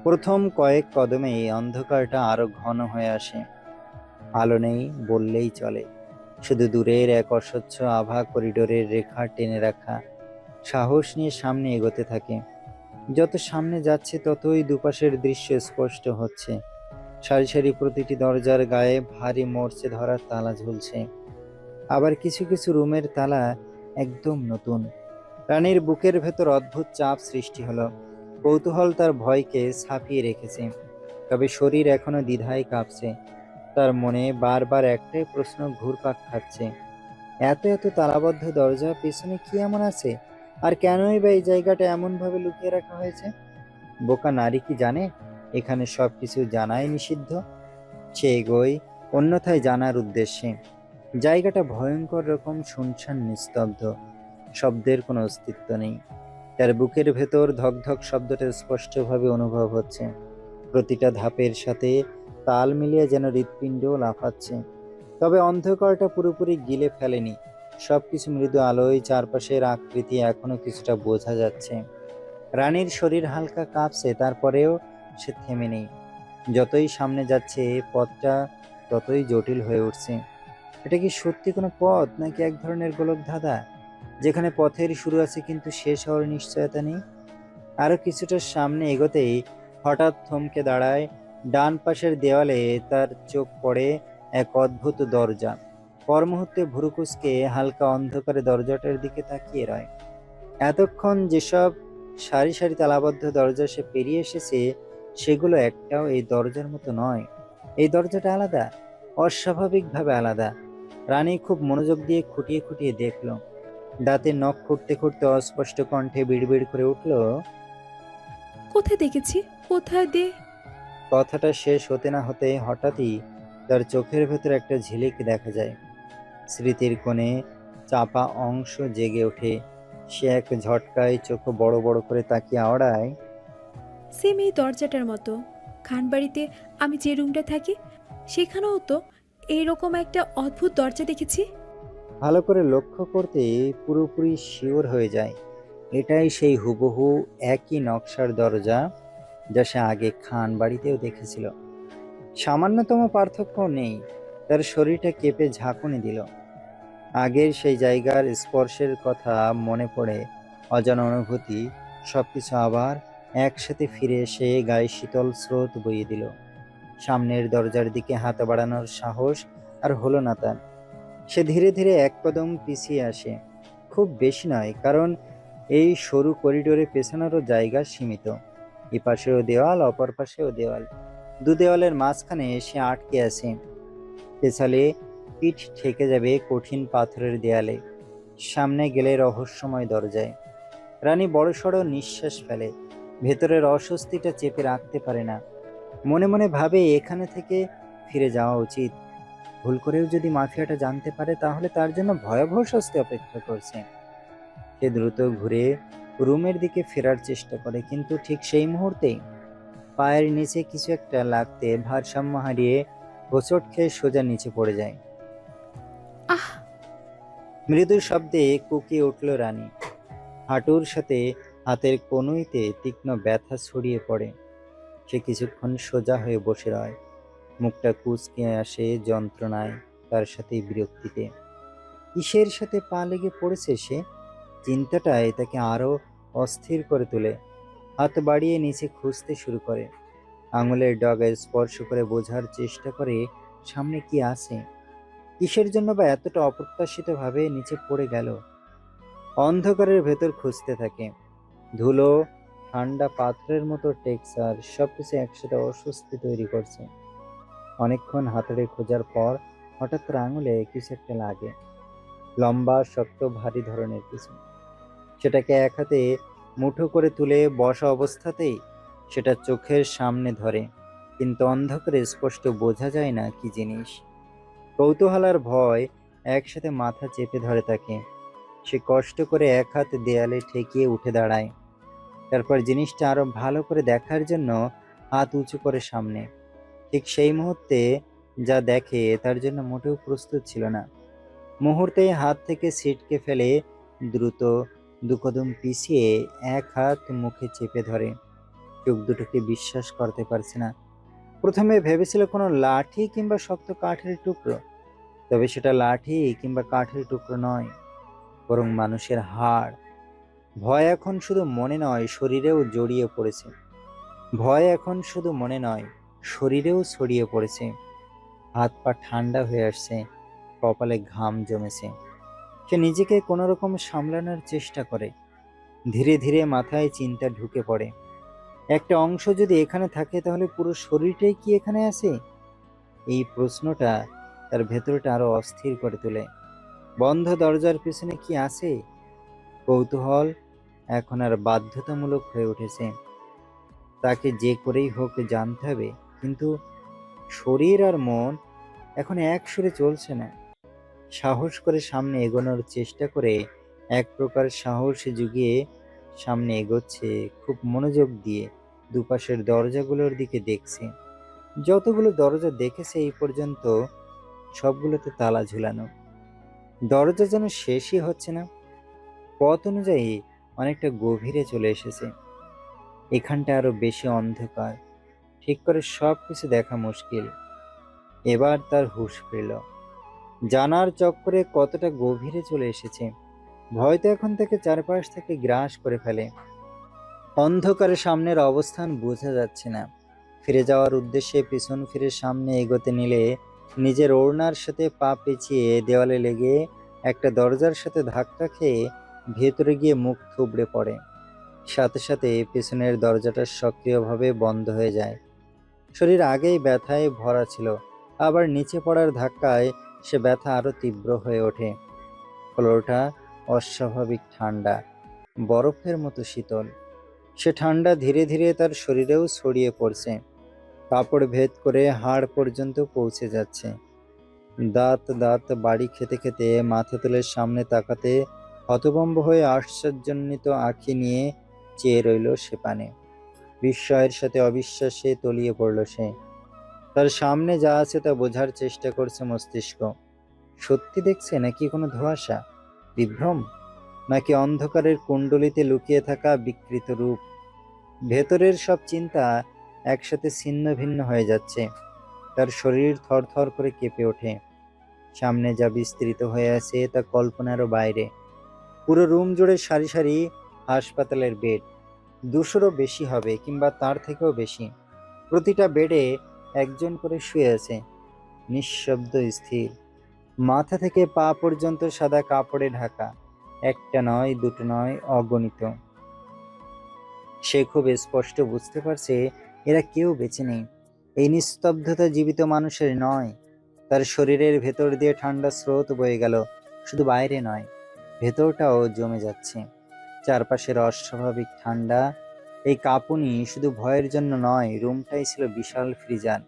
প্রথম কয়েক কদমেই অন্ধকারটা আরো ঘন হয়ে আসে। আলো নেই বললেই চলে, শুধু দূরের এক অস্বচ্ছ আভা করিডোরের রেখা টেনে রাখা। সাহস নিয়ে সামনে এগোতে থাকে। যত সামনে যাচ্ছে ততই দুপাশের দৃশ্য স্পষ্ট হচ্ছে। সারি সারি প্রতিটি দরজার গায়ে ভারী মরচে ধরার তালা ঝুলছে, আবার কিছু কিছু রুমের তালা একদম নতুন। রানীর বুকের ভেতর অদ্ভুত চাপ সৃষ্টি হলো। কৌতূহল তার ভয়কে ছাপিয়ে রেখেছে, তবে শরীর এখনো দ্বিধায় কাঁপছে। তার মনে বারবার একটাই প্রশ্ন ঘুরপাক খাচ্ছে, এত এত তালাবদ্ধ দরজা, পেছনে কি এমন আছে? আর কেনই বা এই জায়গাটা এমন ভাবে লুকিয়ে রাখা হয়েছে? বোকা নারী কি জানে এখানে সবকিছু জানাই নিষিদ্ধ? সে এগোয় অন্যথায় জানার উদ্দেশ্যে। জায়গাটা ভয়ঙ্কর রকম শুনশান নিস্তব্ধ, শব্দের কোনো অস্তিত্ব নেই। তার বুকের ভেতর ধকধক শব্দটা স্পষ্টভাবে অনুভব হচ্ছে, প্রতিটা ধাপের সাথে তাল মিলিয়ে যেন হৃৎপিণ্ডও লাফাচ্ছে। তবে অন্ধকারটা পুরোপুরি গিলে ফেলেনি। সবকিছু মৃদু আলোয়, চারপাশের আকৃতি এখনো কিছুটা বোঝা যাচ্ছে। রানীর শরীর হালকা কাঁপছে, তারপরেও সে থেমে নেই। যতই সামনে যাচ্ছে পথটা ততই জটিল হয়ে উঠছে। এটা কি সত্যি কোনো পথ, নাকি এক ধরনের গোলকধাঁধা, যেখানে পথের শুরু আছে কিন্তু শেষ হওয়ার নিশ্চয়তা নেই? আরো কিছুটা সামনে এগোতেই হঠাৎ থমকে দাঁড়ায়। ডান পাশের দেওয়ালে তার চোখ পড়ে এক অদ্ভুত দরজা। পর মুহূর্তে ভুরু কুঁচকে হালকা অন্ধকারে দরজাটার দিকে তাকিয়ে রয়। এতক্ষণ যেসব সারি সারি তালাবদ্ধ দরজা সে পেরিয়ে এসেছে, সেগুলো একটাও এই দরজার মতো নয়। এই দরজাটা আলাদা, অস্বাভাবিকভাবে আলাদা। রানী খুব মনোযোগ দিয়ে খুঁটিয়ে খুঁটিয়ে দেখল। দাঁতে নখ খুঁটতে খুঁটতে অস্পষ্ট কণ্ঠে বিড়বিড় করে উঠল, কোথায় দেখেছি? কোথায় দে? কথাটা শেষ হতে না হতে হঠাৎই তার চোখের ভেতর একটা ঝিলিক দেখা যায়। স্মৃতির কোণে চাপা অংশ জেগে ওঠে। সে এক ঝটকায় চোখ বড় বড় করে তাকিয়ে আওড়ায়, সেম এই দরজাটার মতো। খানবাড়িতে আমি যে রুমটা থাকি সেখানেও তো এইরকম একটা অদ্ভুত দরজা দেখেছি। ভালো করে লক্ষ্য করতে পুরোপুরি শিওর হয়ে যায় এটাই সেই হুবহু একই নকশার দরজা যা সে আগে খান বাড়িতেও দেখেছিল। সামান্যতম পার্থক্য নেই। তার শরীরটা কেঁপে ঝাঁকুনি দিল। আগের সেই জায়গার স্পর্শের কথা মনে পড়ে। অজানা অনুভূতি সবকিছু আবার একসাথে ফিরে এসে গায়ে শীতল স্রোত বইয়ে দিল। সামনের দরজার দিকে হাত বাড়ানোর সাহস আর হলো না তার। সে ধীরে ধীরে এক কদম পিছিয়ে আসে, খুব বেশি নয়, কারণ এই সরু করিডোরে পেছনেরও জায়গা সীমিত। এপাশেও দেওয়াল, অপর পাশেও দেওয়াল। দু দেওয়ালের মাঝখানে সে আটকে আছে। পেছালে পিঠ ঠেকে যাবে কঠিন পাথরের দেয়ালে। সামনে গেলে রহস্যময় দরজায়। রানী বড়সড় নিঃশ্বাস ফেলে, ভেতরের অস্বস্তিটা চেপে রাখতে পারে না। মনে মনে ভাবে এখানে থেকে ফিরে যাওয়া উচিত। ভুল করেও যদি মাফিয়াটা জানতে পারে তাহলে তার জন্য ভয়াবহ শাস্তি অপেক্ষা করছে। সে দ্রুত ঘুরে রুমের দিকে ফেরার চেষ্টা করে, কিন্তু ঠিক সেই মুহূর্তেই পায়ের নিচে কিছু একটা লাগতে ভারসাম্য হারিয়ে হোঁচট খেয়ে সোজা নিচে পড়ে যায়। আহ! মৃদু শব্দে কুকিয়ে উঠল রানী। হাঁটুর সাথে হাতের কনুইতে তীক্ষ্ণ ব্যথা ছড়িয়ে পড়ে। সে কিছুক্ষণ সোজা হয়ে বসে রয়, মুখটা কুঁচকে আসে যন্ত্রণায়, তার সাথে বিরক্তিতে। কিসের সাথে পা লেগে পড়েছে সে? চিন্তাটাই তাকে আরো অস্থির করে তোলে। হাত বাড়িয়ে নিচে খুঁজতে শুরু করে, আঙুলের ডগায় স্পর্শ করে বোঝার চেষ্টা করে সামনে কি আছে। কিসের জন্য বা এতটা অপ্রত্যাশিতভাবে নিচে পড়ে গেল? অন্ধকারের ভেতর খুঁজতে থাকে। ধুলো, ঠান্ডা পাথরের মতো টেক্সচার সবকিছু একসাথে অস্বস্তি তৈরি করছে। অনেকক্ষণ হাতড়ে খোঁজার পর হঠাৎ তার আঙুলে কিছু একটা লাগে, লম্বা, শক্ত, ভারী ধরনের কিছু। সেটাকে এক হাতে মুঠো করে তুলে বসা অবস্থাতেই সেটা চোখের সামনে ধরে, কিন্তু অন্ধকারে স্পষ্ট বোঝা যায় না কি জিনিস। কৌতূহল আর ভয় একসাথে মাথা চেপে ধরে তাকে। সে কষ্ট করে এক হাত দেয়ালে ঠেকিয়ে উঠে দাঁড়ায়, তারপর জিনিসটা আরো ভালো করে দেখার জন্য হাত উঁচু করে সামনে। ঠিক সেই মুহূর্তে যা দেখে তার জন্য মোটেও প্রস্তুত ছিল না। মুহূর্তেই হাত থেকে ছিটকে ফেলে দ্রুত দুকদম পিছিয়ে এক হাত মুখে চেপে ধরে। চোখ দুটোকে বিশ্বাস করতে পারছে না। প্রথমে ভেবেছিল কোনো লাঠি কিংবা শক্ত কাঠের টুকরো, তবে সেটা লাঠি কিংবা কাঠের টুকরো নয়, বরং মানুষের হাড়। ভয় এখন শুধু মনে নয়, শরীরেও জড়িয়ে পড়েছে। ভয় এখন শুধু মনে নয়, শরীরেও ছড়িয়ে পড়েছে। হাত পা ঠান্ডা হয়ে আসছে, কপালে ঘাম জমেছে। সে নিজেকে কোনো রকম সামলানোর চেষ্টা করে। ধীরে ধীরে মাথায় চিন্তা ঢুকে পড়ে, একটা অংশ যদি এখানে থাকে তাহলে পুরো শরীরটাই কি এখানে আছে? এই প্রশ্নটা তার ভেতরটা আরো অস্থির করে তোলে। বন্ধ দরজার পিছনে কি আছে? কৌতূহল এখন আর বাধ্যতামূলক হয়ে উঠেছে। তাকে যে করেই হোক জানতে হবে, কিন্তু শরীর আর মন এখন এক সুরে চলছে না। সাহস করে সামনে এগোনোর চেষ্টা করে, এক প্রকার সাহস জুগিয়ে সামনে এগোচ্ছে, খুব মনোযোগ দিয়ে দুপাশের দরজাগুলোর দিকে দেখছে। যতগুলো দরজা দেখেছে এই পর্যন্ত সবগুলোতে তালা ঝুলানো। দরজা যেন শেষই হচ্ছে না। পথ অনুযায়ী অনেকটা গভীরে চলে এসেছে। এখানটা আরো বেশি অন্ধকার, ঠিক করে সবকিছু দেখা মুশকিল। এবার তার হুঁশ ফিরল। জানার চক্করে কতটা গভীরে চলে এসেছে। ভয় তো এখন থেকে চারপাশ থেকে গ্রাস করে ফেলে। অন্ধকারে সামনের অবস্থান বোঝা যাচ্ছে না। ফিরে যাওয়ার উদ্দেশ্যে পিছন ফিরে সামনে এগোতে নিলে নিজের ওড়নার সাথে পা পেঁচিয়ে দেওয়ালে লেগে একটা দরজার সাথে ধাক্কা খেয়ে ভেতরে গিয়ে মুখ থুবড়ে পড়ে। সাথে সাথে পেছনের দরজাটা সক্রিয়ভাবে বন্ধ হয়ে যায়। শরীর আগেই ব্যথায় ভরা ছিল, আবার নিচে পড়ার ধাক্কায় সে ব্যথা আরো তীব্র হয়ে ওঠে। ফ্লোরটা অস্বাভাবিক ঠান্ডা, বরফের মতো শীতল। সে ঠান্ডা ধীরে ধীরে তার শরীরেও ছড়িয়ে পড়ছে, কাপড় ভেদ করে হাড় পর্যন্ত পৌঁছে যাচ্ছে। দাঁত দাঁত বাড়ি খেতে খেতে মাথা তুলে সামনে তাকাতে হতভম্ব হয়ে আশ্চর্যান্বিত আঁখি নিয়ে চেয়ে রইল সে পানে। বিস্ময়ের সাথে অবিশ্বাসে তলিয়ে পড়ল সে। তার সামনে যা আছে তা বোঝার চেষ্টা করছে মস্তিষ্ক। সত্যি দেখছে নাকি কোনো ধোঁয়াশা, বিভ্রম, নাকি অন্ধকারের কুণ্ডলিতে লুকিয়ে থাকা বিকৃত রূপ? ভেতরের সব চিন্তা একসাথে ছিন্ন ভিন্ন হয়ে যাচ্ছে। তার শরীর থরথর করে কেঁপে ওঠে। সামনে যা বিস্তৃত হয়ে আছে তা কল্পনারও বাইরে। পুরো রুম জুড়ে সারি সারি হাসপাতালের বেড, 200-ও বেশি হবে কিংবা তার থেকেও বেশি। প্রতিটা বেডে একজন করে শুয়ে আছে, নিঃশব্দ, স্থির। মাথা থেকে পা পর্যন্ত সাদা কাপড়ে ঢাকা। একটা নয়, দুটো নয়, অগণিত। সে খুব স্পষ্ট বুঝতে পারছে এরা কেউ বেঁচে নেই। এই নিস্তব্ধতা জীবিত মানুষের নয়। তার শরীরের ভেতর দিয়ে ঠান্ডা স্রোত বয়ে গেল, শুধু বাইরে নয়, ভেতরটাও জমে যাচ্ছে। চারপাশের অস্বাভাবিক ঠান্ডা। এই কাঁপুনি শুধু ভয়ের জন্য নয়, রুমটাই ছিল বিশাল ফ্রিজার,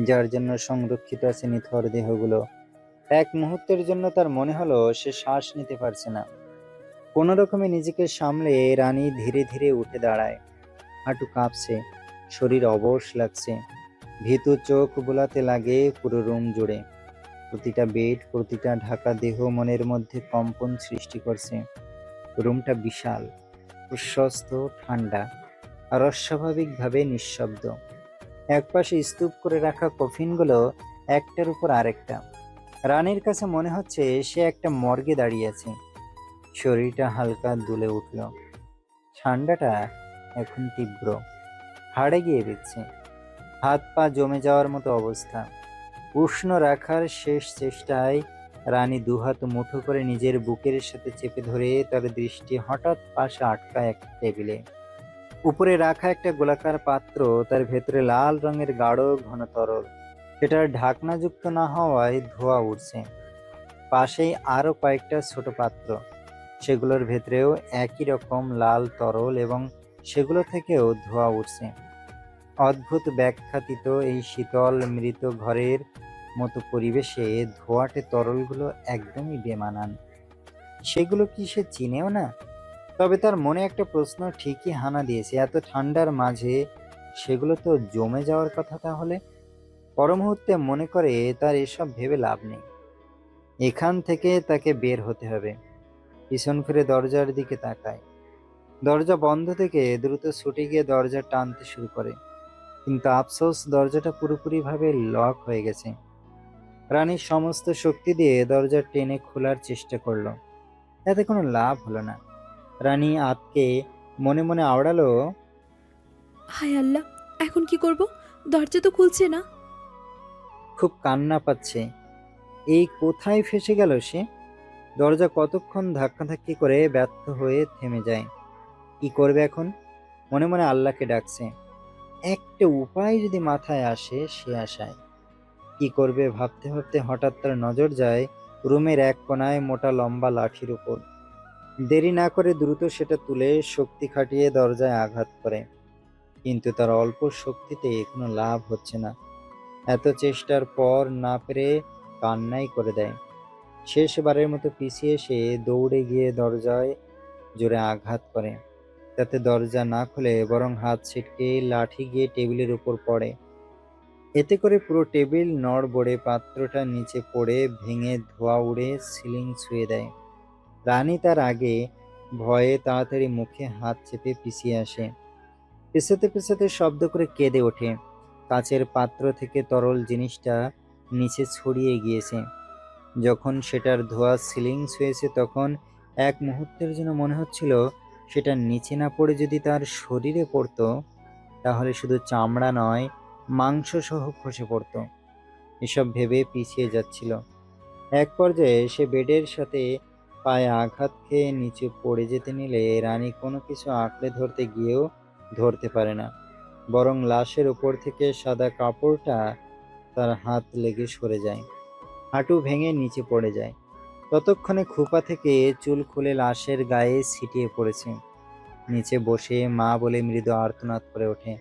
যার জন্য সংরক্ষিত আছে নিথর দেহগুলো। এক মুহূর্তের জন্য তার মনে হলো সে শ্বাস নিতে পারছে না। কোনো রকমে নিজেকে সামলে রানী ধীরে ধীরে উঠে দাঁড়ায়। হাঁটু কাঁপছে, শরীর অবশ লাগছে। ভীতু চোখ বোলাতে লাগে পুরো রুম জুড়ে। প্রতিটা বেড, প্রতিটা ঢাকা দেহ মনের মধ্যে কম্পন সৃষ্টি করছে। রুমটা বিশাল, প্রশস্ত, ঠান্ডা আর অস্বাভাবিকভাবে নিঃশব্দ। একপাশে স্তূপ করে রাখা কফিনগুলো একটার উপর আরেকটা। রানীর কাছে মনে হচ্ছে সে একটা মর্গে দাঁড়িয়ে আছে। শরীরটা হালকা দুলে উঠল। ঠান্ডাটা এখন তীব্র, হাড়ে গিয়ে বিচ্ছে। হাত পা জমে যাওয়ার মতো অবস্থা। উষ্ণ রাখার শেষ চেষ্টায় রানী দুহাত মুঠো করে নিজের বুকের সাথে চেপে ধরে তার দৃষ্টি হঠাৎ পাশে আটকায় একটা টেবিলে। উপরে রাখা একটা গোলাকার পাত্র, তার ভেতরে লাল রঙের গাঢ় ঘন তরল। সেটার ঢাকনাযুক্ত না হওয়ায় ধোঁয়া উঠছে। পাশেই আরো কয়েকটা ছোট পাত্র, সেগুলোর ভেতরেও একই রকম লাল তরল এবং সেগুলো থেকেও ধোঁয়া উঠছে। অদ্ভুত ব্যাখ্যাতীত এই শীতল মৃত ঘরের মতো পরিবেশে ধোঁয়াটে তরলগুলো একদমই বেমানান। সেগুলো কি সে চিনেও না? তবে তার মনে একটা প্রশ্ন ঠিকই হানা দিয়েছে, এত ঠান্ডার মাঝে সেগুলো তো জমে যাওয়ার কথা তাহলে। পরমুহূর্তে মনে করে তার এসব ভেবে লাভ নেই, এখান থেকে তাকে বের হতে হবে। পিছন ফিরে দরজার দিকে তাকায়। দরজা বন্ধ থেকে দ্রুত ছুটে গিয়ে দরজা টানতে শুরু করে, কিন্তু আফসোস দরজাটা পুরোপুরিভাবে লক হয়ে গেছে। রানীর সমস্ত শক্তি দিয়ে দরজা টেনে খোলার চেষ্টা করলো, এতে কোনো লাভ হলো না। রানী আতকে মনে মনে আওড়ালো, হায় আল্লাহ, এখন কি করব? দরজা তো খুলছে না। খুব কান্না পাচ্ছে। এই কোথায় ফেসে গেল সে? দরজা কতক্ষণ ধাক্কাধাক্কি করে ব্যর্থ হয়ে থেমে যায়। কি করবে এখন? মনে মনে আল্লাহকে ডাকছে। একটা উপায় যদি মাথায় আসে সে আশায়। কি করবে ভাবতে ভাবতে হঠাৎ তার নজর যায় রুমের এক কোণায় মোটা লম্বা লাঠির উপর। দেরি না করে দ্রুত সেটা তুলে শক্তি খাটিয়ে দরজায় আঘাত করে, কিন্তু তার অল্প শক্তিতে কোনো লাভ হচ্ছে না। এত চেষ্টার পর না পেরে কান্নাই করে দেয়। শেষবারের মতো পিছিয়ে এসে দৌড়ে গিয়ে দরজায় জোরে আঘাত করে। তাতে দরজা না খুলে বরং হাত ছিটকে লাঠি গিয়ে টেবিলের উপর পড়ে। এতে করে পুরো টেবিল নড়বড়ে, পাত্রটা নিচে পড়ে ভেঙে ধোঁয়া উড়ে সিলিং ছুঁয়ে দেয়। রানী তার আগে ভয়ে তাড়াতাড়ি মুখে হাত চেপে পিছিয়ে আসে। পেছাতে পেছাতে শব্দ করে কেঁদে ওঠে। কাচের পাত্র থেকে তরল জিনিসটা নিচে ছড়িয়ে গিয়েছে। যখন সেটার ধোঁয়া সিলিং ছুঁয়েছে তখন এক মুহূর্তের জন্য মনে হচ্ছিল সেটা নিচে না পড়ে যদি তার শরীরে পড়তো তাহলে শুধু চামড়া নয়, মাংস সহ খসে পড়তো। এসব ভেবে পিছিয়ে যাচ্ছিল। এক পর্যায়ে সে বেডের সাথে পায়ে আঘাত খেয়ে নিচে পড়ে যেতে নিলে রানী কোনো কিছু আঁকড়ে ধরতে গিয়েও ধরতে পারে না, বরং লাশের উপর থেকে সাদা কাপড়টা তার হাত লেগে সরে যায়। হাঁটু ভেঙে নিচে পড়ে যায়। ততক্ষণে খোপা থেকে চুল খুলে লাশের গায়ে ছিটিয়ে পড়েছে। নিচে বসে মা বলে মৃদু আর্তনাদ করে ওঠে।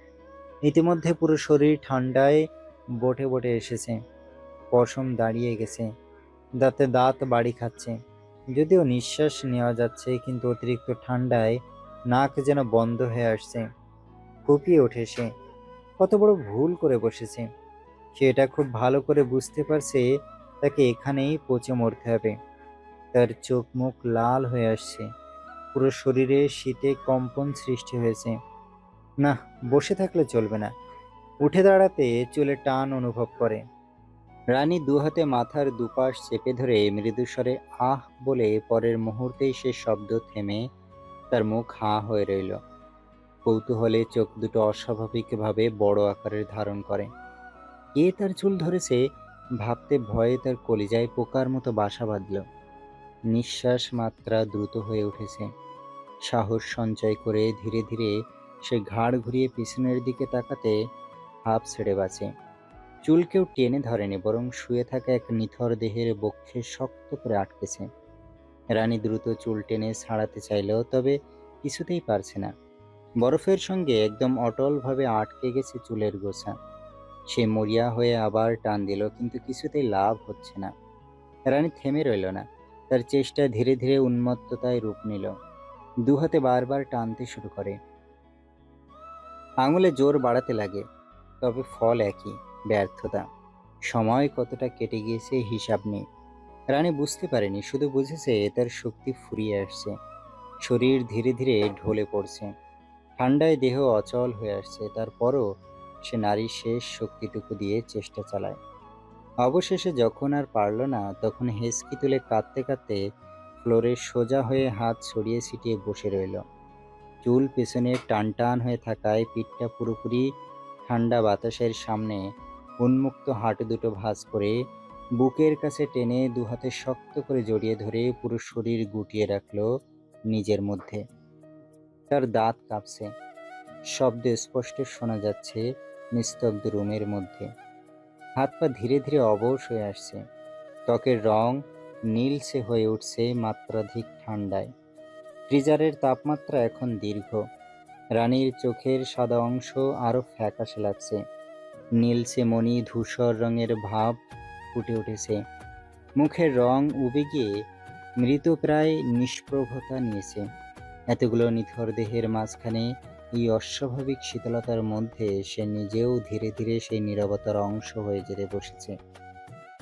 ইতিমধ্যে পুরো শরীর ঠান্ডায় বটে বটে এসেছে। পশম দাঁড়িয়ে গেছে, দাঁতে দাঁত বাড়ি খাচ্ছে। যদিও নিঃশ্বাস নেওয়া যাচ্ছে, কিন্তু অতিরিক্ত ঠান্ডায় নাক যেন বন্ধ হয়ে আসছে। ফুঁপিয়ে ওঠে সে। কত বড় ভুল করে বসেছে। সে এটা খুব ভালো করে বুঝতে পারছে তাকে এখানেই পচে মরতে হবে। তার চোখ মুখ লাল হয়ে আসছে, পুরো শরীরে শীতে কম্পন সৃষ্টি হয়েছে। না, বসে থাকলে চলবে না। উঠে দাঁড়াতে চুলে টান অনুভব করে। রানী দুহাতে মাথার দুপাশ চেপে ধরে মৃদুস্বরে আহ বলে পরের মুহূর্তেই সে শব্দ থেমে তার মুখ হাঁ হয়ে রইল। কৌতূহলে চোখ দুটো অস্বাভাবিকভাবে বড় আকারের ধারণ করে। কে তার চুল ধরেছে ভাবতে ভয়ে তার কলিজায় পোকার মতো বাসা বাঁধল। নিঃশ্বাস মাত্রা দ্রুত হয়ে উঠেছে। সাহস সঞ্চয় করে ধীরে ধীরে সে ঘাড় ঘুরিয়ে পিছনের দিকে তাকাতে হাঁপ ছেড়ে বাঁচে। চুল কেউ টেনে ধরেনি, বরং শুয়ে থাকা এক নিথর দেহের বক্ষে শক্ত করে আটকেছে। রানী দ্রুত চুল টেনে ছাড়াতে চাইল, তবে কিছুতেই পারছে না। বরফের সঙ্গে একদম অটলভাবে আটকে গেছে চুলের গোছা। সে মরিয়া হয়ে আবার টান দিল, কিন্তু কিছুতেই লাভ হচ্ছে না। রানী থেমে রইল না। তার চেষ্টা ধীরে ধীরে উন্মত্ততায় রূপ নিল। দুহাতে বারবার টানতে শুরু করে। আঙুলে জোর বাড়াতে লাগে, তবে ফল একই, ব্যর্থতা। সময় কতটা কেটে গিয়েছে হিসাব নেই। রানী বুঝতে পারেনি, শুধু বুঝেছে তার শক্তি ফুরিয়ে আসছে। শরীর ধীরে ধীরে ঢলে পড়ছে, ঠান্ডায় দেহ অচল হয়ে আসছে। তারপরও সে নারীর শেষ শক্তিটুকু দিয়ে চেষ্টা চালায়। অবশেষে যখন আর পারল না, তখন হেঁচকি তুলে কাঁদতে কাঁদতে ফ্লোরে সোজা হয়ে হাত ছড়িয়ে ছিটিয়ে বসে রইল। চুল পেছনে টান টান হয়ে থাকায় পিঠটা পুরোপুরি ঠান্ডা বাতাসের সামনে উন্মুক্ত হাঁটু দুটো ভাঁজ করে বুকের কাছে টেনে দুহাতে শক্ত করে জড়িয়ে ধরে পুরো শরীর গুটিয়ে রাখল নিজের মধ্যে। তার দাঁত কাঁপছে, শব্দ স্পষ্ট শোনা যাচ্ছে নিস্তব্ধ রুমের মধ্যে। হাত পা ধীরে ধীরে অবশ হয়ে আসছে, ত্বকের রং নীলচে হয়ে উঠছে মাত্রাধিক ঠান্ডায়। ফ্রিজারের তাপমাত্রা এখন দীর্ঘ। রানীর চোখের সাদা অংশ আরো ফ্যাকাশে লাগছে, নীলচে মণি ধূসর রঙের ভাব ফুটে উঠেছে। মুখের রং উবে গিয়ে মৃতপ্রায় নিষ্প্রভতা নিয়েছে। এতগুলো নিথর দেহের মাঝখানে এই অস্বাভাবিক শীতলতার মধ্যে সে নিজেও ধীরে ধীরে সেই নীরবতার অংশ হয়ে যেতে বসেছে।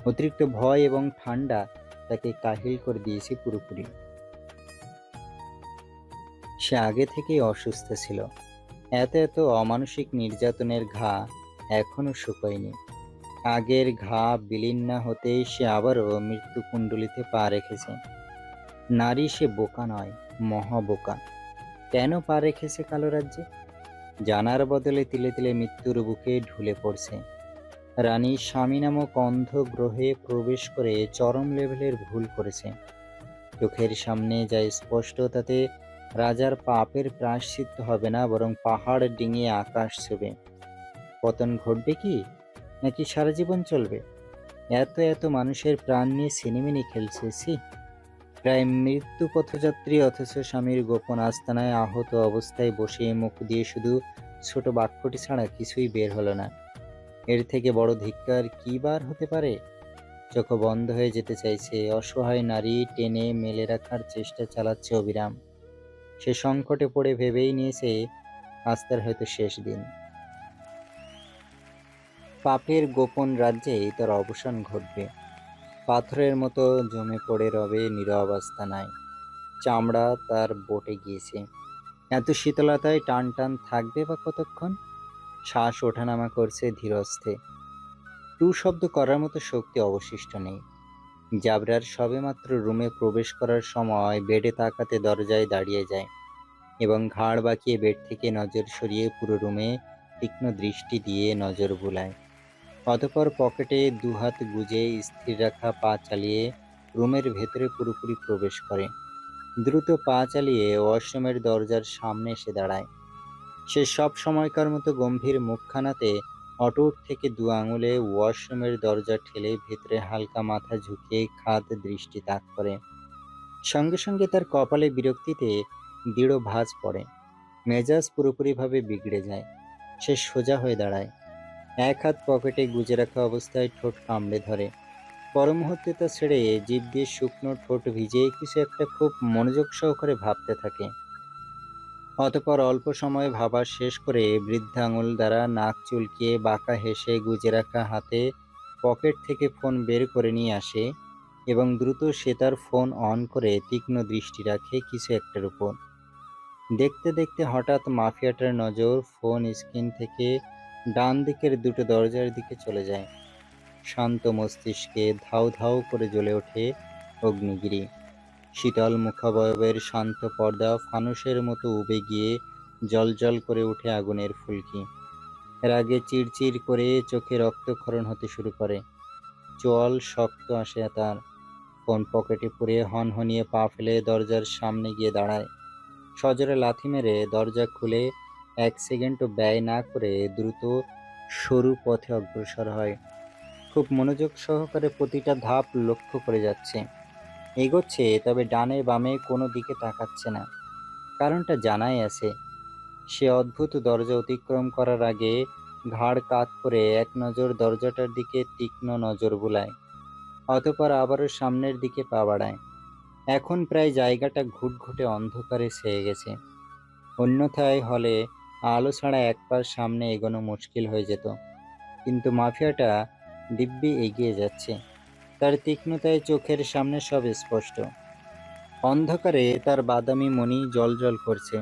অতিরিক্ত ভয় এবং ঠান্ডা তাকে কাহিল করে দিয়েছে পুরোপুরি। সে আগে থেকেই অসুস্থ ছিল। এত এত অমানসিক নির্যাতনের ঘা এখনো শুকোয়নি। আগের ঘা বিলীন না হতেই সে আবারও মৃত্যুকুণ্ডলিতে পা রেখেছে। নারী সে বোকা নয়, মহাবোকা। কেন পা রেখেছে কালো রাজ্যে? জানার বদলে তিলে তিলে মৃত্যুর বুকে ঢুলে পড়ছে। রানী স্বামী নামক অন্ধ গ্রহে প্রবেশ করে চরম লেভেলের ভুল করেছে। চোখের সামনে যা স্পষ্ট, তাতে রাজার পাপের প্রায়শ্চিত্ত হবে না, বরং পাহাড় ডিঙিয়ে আকাশ ছুবে। পতন ঘটবে কি, নাকি সারা জীবন চলবে? এত এত মানুষের প্রাণ নিয়ে সিনেমিনি খেলছে সি। প্রায় মৃত্যু পথযাত্রী, অথচ স্বামীর গোপন আস্তানায় আহত অবস্থায় বসে মুখ দিয়ে শুধু ছোট বাক্যটি ছাড়া কিছুই বের হলো না। এর থেকে বড় ধিক্কার কি বার হতে পারে? চোখ বন্ধ হয়ে যেতে চাইছে। অসহায় নারী টেনে মেলে রাখার চেষ্টা চালাচ্ছে অবিরাম। সে সংকটে পড়ে ভেবেই নিয়েছে আজ তার হয়তো শেষ দিন। পাপের গোপন রাজ্যেই তার অবসান ঘটবে। পাথরের মতো জমে পড়ে রবে নীরব আস্তানায়। চামড়া তার বটে গিয়েছে। এত শীতলতায় টান টান থাকবে বা কতক্ষণ? শ্বাস ওঠানামা করছে ধীরস্থে। টু শব্দ করার মতো শক্তি অবশিষ্ট নেই। জাবরার সবেমাত্র রুমে প্রবেশ করার সময় বেডে তাকাতে দরজায় দাঁড়িয়ে যায় এবং ঘাড় বাঁকিয়ে বেড থেকে নজর সরিয়ে পুরো রুমে তীক্ষ্ণ দৃষ্টি দিয়ে নজর বুলায়। অতঃপর পকেটে দুহাত গুজে স্থির রাখা পা চালিয়ে রুমের ভেতরে পুরোপুরি প্রবেশ করে। দ্রুত পা চালিয়ে ওয়াশরুমের দরজার সামনে এসে দাঁড়ায়। সে সব সময়কার মতো গম্ভীর মুখখানাতে অটুট থেকে দু আঙুলে ওয়াশরুমের দরজা ঠেলে ভেতরে হালকা মাথা ঝুঁকিয়ে খাদ দৃষ্টি তাক করে। সঙ্গে সঙ্গে তার কপালে বিরক্তিতে দৃঢ় ভাঁজ পড়ে। মেজাজ পুরোপুরিভাবে বিগড়ে যায়। সে সোজা হয়ে দাঁড়ায়, এক হাত পকেটে গুজে রাখা অবস্থায় ঠোঁট কামড়ে ধরে। পর মুহূর্তে তা ছেড়ে জিভ দিয়ে শুকনো ঠোঁট ভিজিয়ে কিছু একটা খুব মনোযোগ সহকারে ভাবতে থাকে। অতঃপর অল্প সময় ভাবা শেষ করে বৃদ্ধা আঙুল দ্বারা নাক চুলকিয়ে বাঁকা হেসে গুজে রাখা হাতে পকেট থেকে ফোন বের করে নিয়ে আসে এবং দ্রুত সে তার ফোন অন করে তীক্ষ্ণ দৃষ্টি রাখে কিছু একটার উপর। দেখতে দেখতে হঠাৎ মাফিয়াটার নজর ফোন স্ক্রিন থেকে ডান দিকের দুটো দরজার দিকে চলে যায়। শান্ত মস্তিষ্কে ধাউ ধাউ করে জ্বলে ওঠে অগ্নিগিরি। শীতল মুখাবয়বের শান্ত পর্দা ফানুসের মতো উবে গিয়ে জ্বলজ্বল করে ওঠে আগুনের ফুলকি। রাগে চিড়চিড় করে চোখে রক্তক্ষরণ হতে শুরু করে। চোয়াল শক্ত আসে তার। ফোন পকেটে পুরে হনহনিয়ে পা ফেলে দরজার সামনে গিয়ে দাঁড়ায়। সজোরে লাথি মেরে দরজা খুলে 1 সেকেন্ডও ব্যয় না করে দ্রুত সরু পথে অগ্রসর হয়। খুব মনোযোগ সহকারে প্রতিটা ধাপ লক্ষ্য করে যাচ্ছে। এগোচ্ছে, তবে ডানে বামে কোনো দিকে তাকাচ্ছে না। কারণটা জানাই আছে। সে অদ্ভুত দরজা অতিক্রম করার আগে ঘাড় কাত করে এক নজর দরজাটার দিকে তীক্ষ্ণ নজর বুলায়। অতঃপর আবারও সামনের দিকে পা বাড়ায়। এখন প্রায় জায়গাটা ঘুটঘুটে অন্ধকারে ছেয়ে গেছে। অন্যথায় হলে আলো ছাড়া এক পা সামনে এগোনো মুশকিল হয়ে যেত। কিন্তু মাফিয়াটা দিব্যি এগিয়ে যাচ্ছে। তার তীক্ষ্ণতায় চোখের সামনে সব স্পষ্ট। অন্ধকারে তার বাদামি মণি জ্বলজ্বল করছে।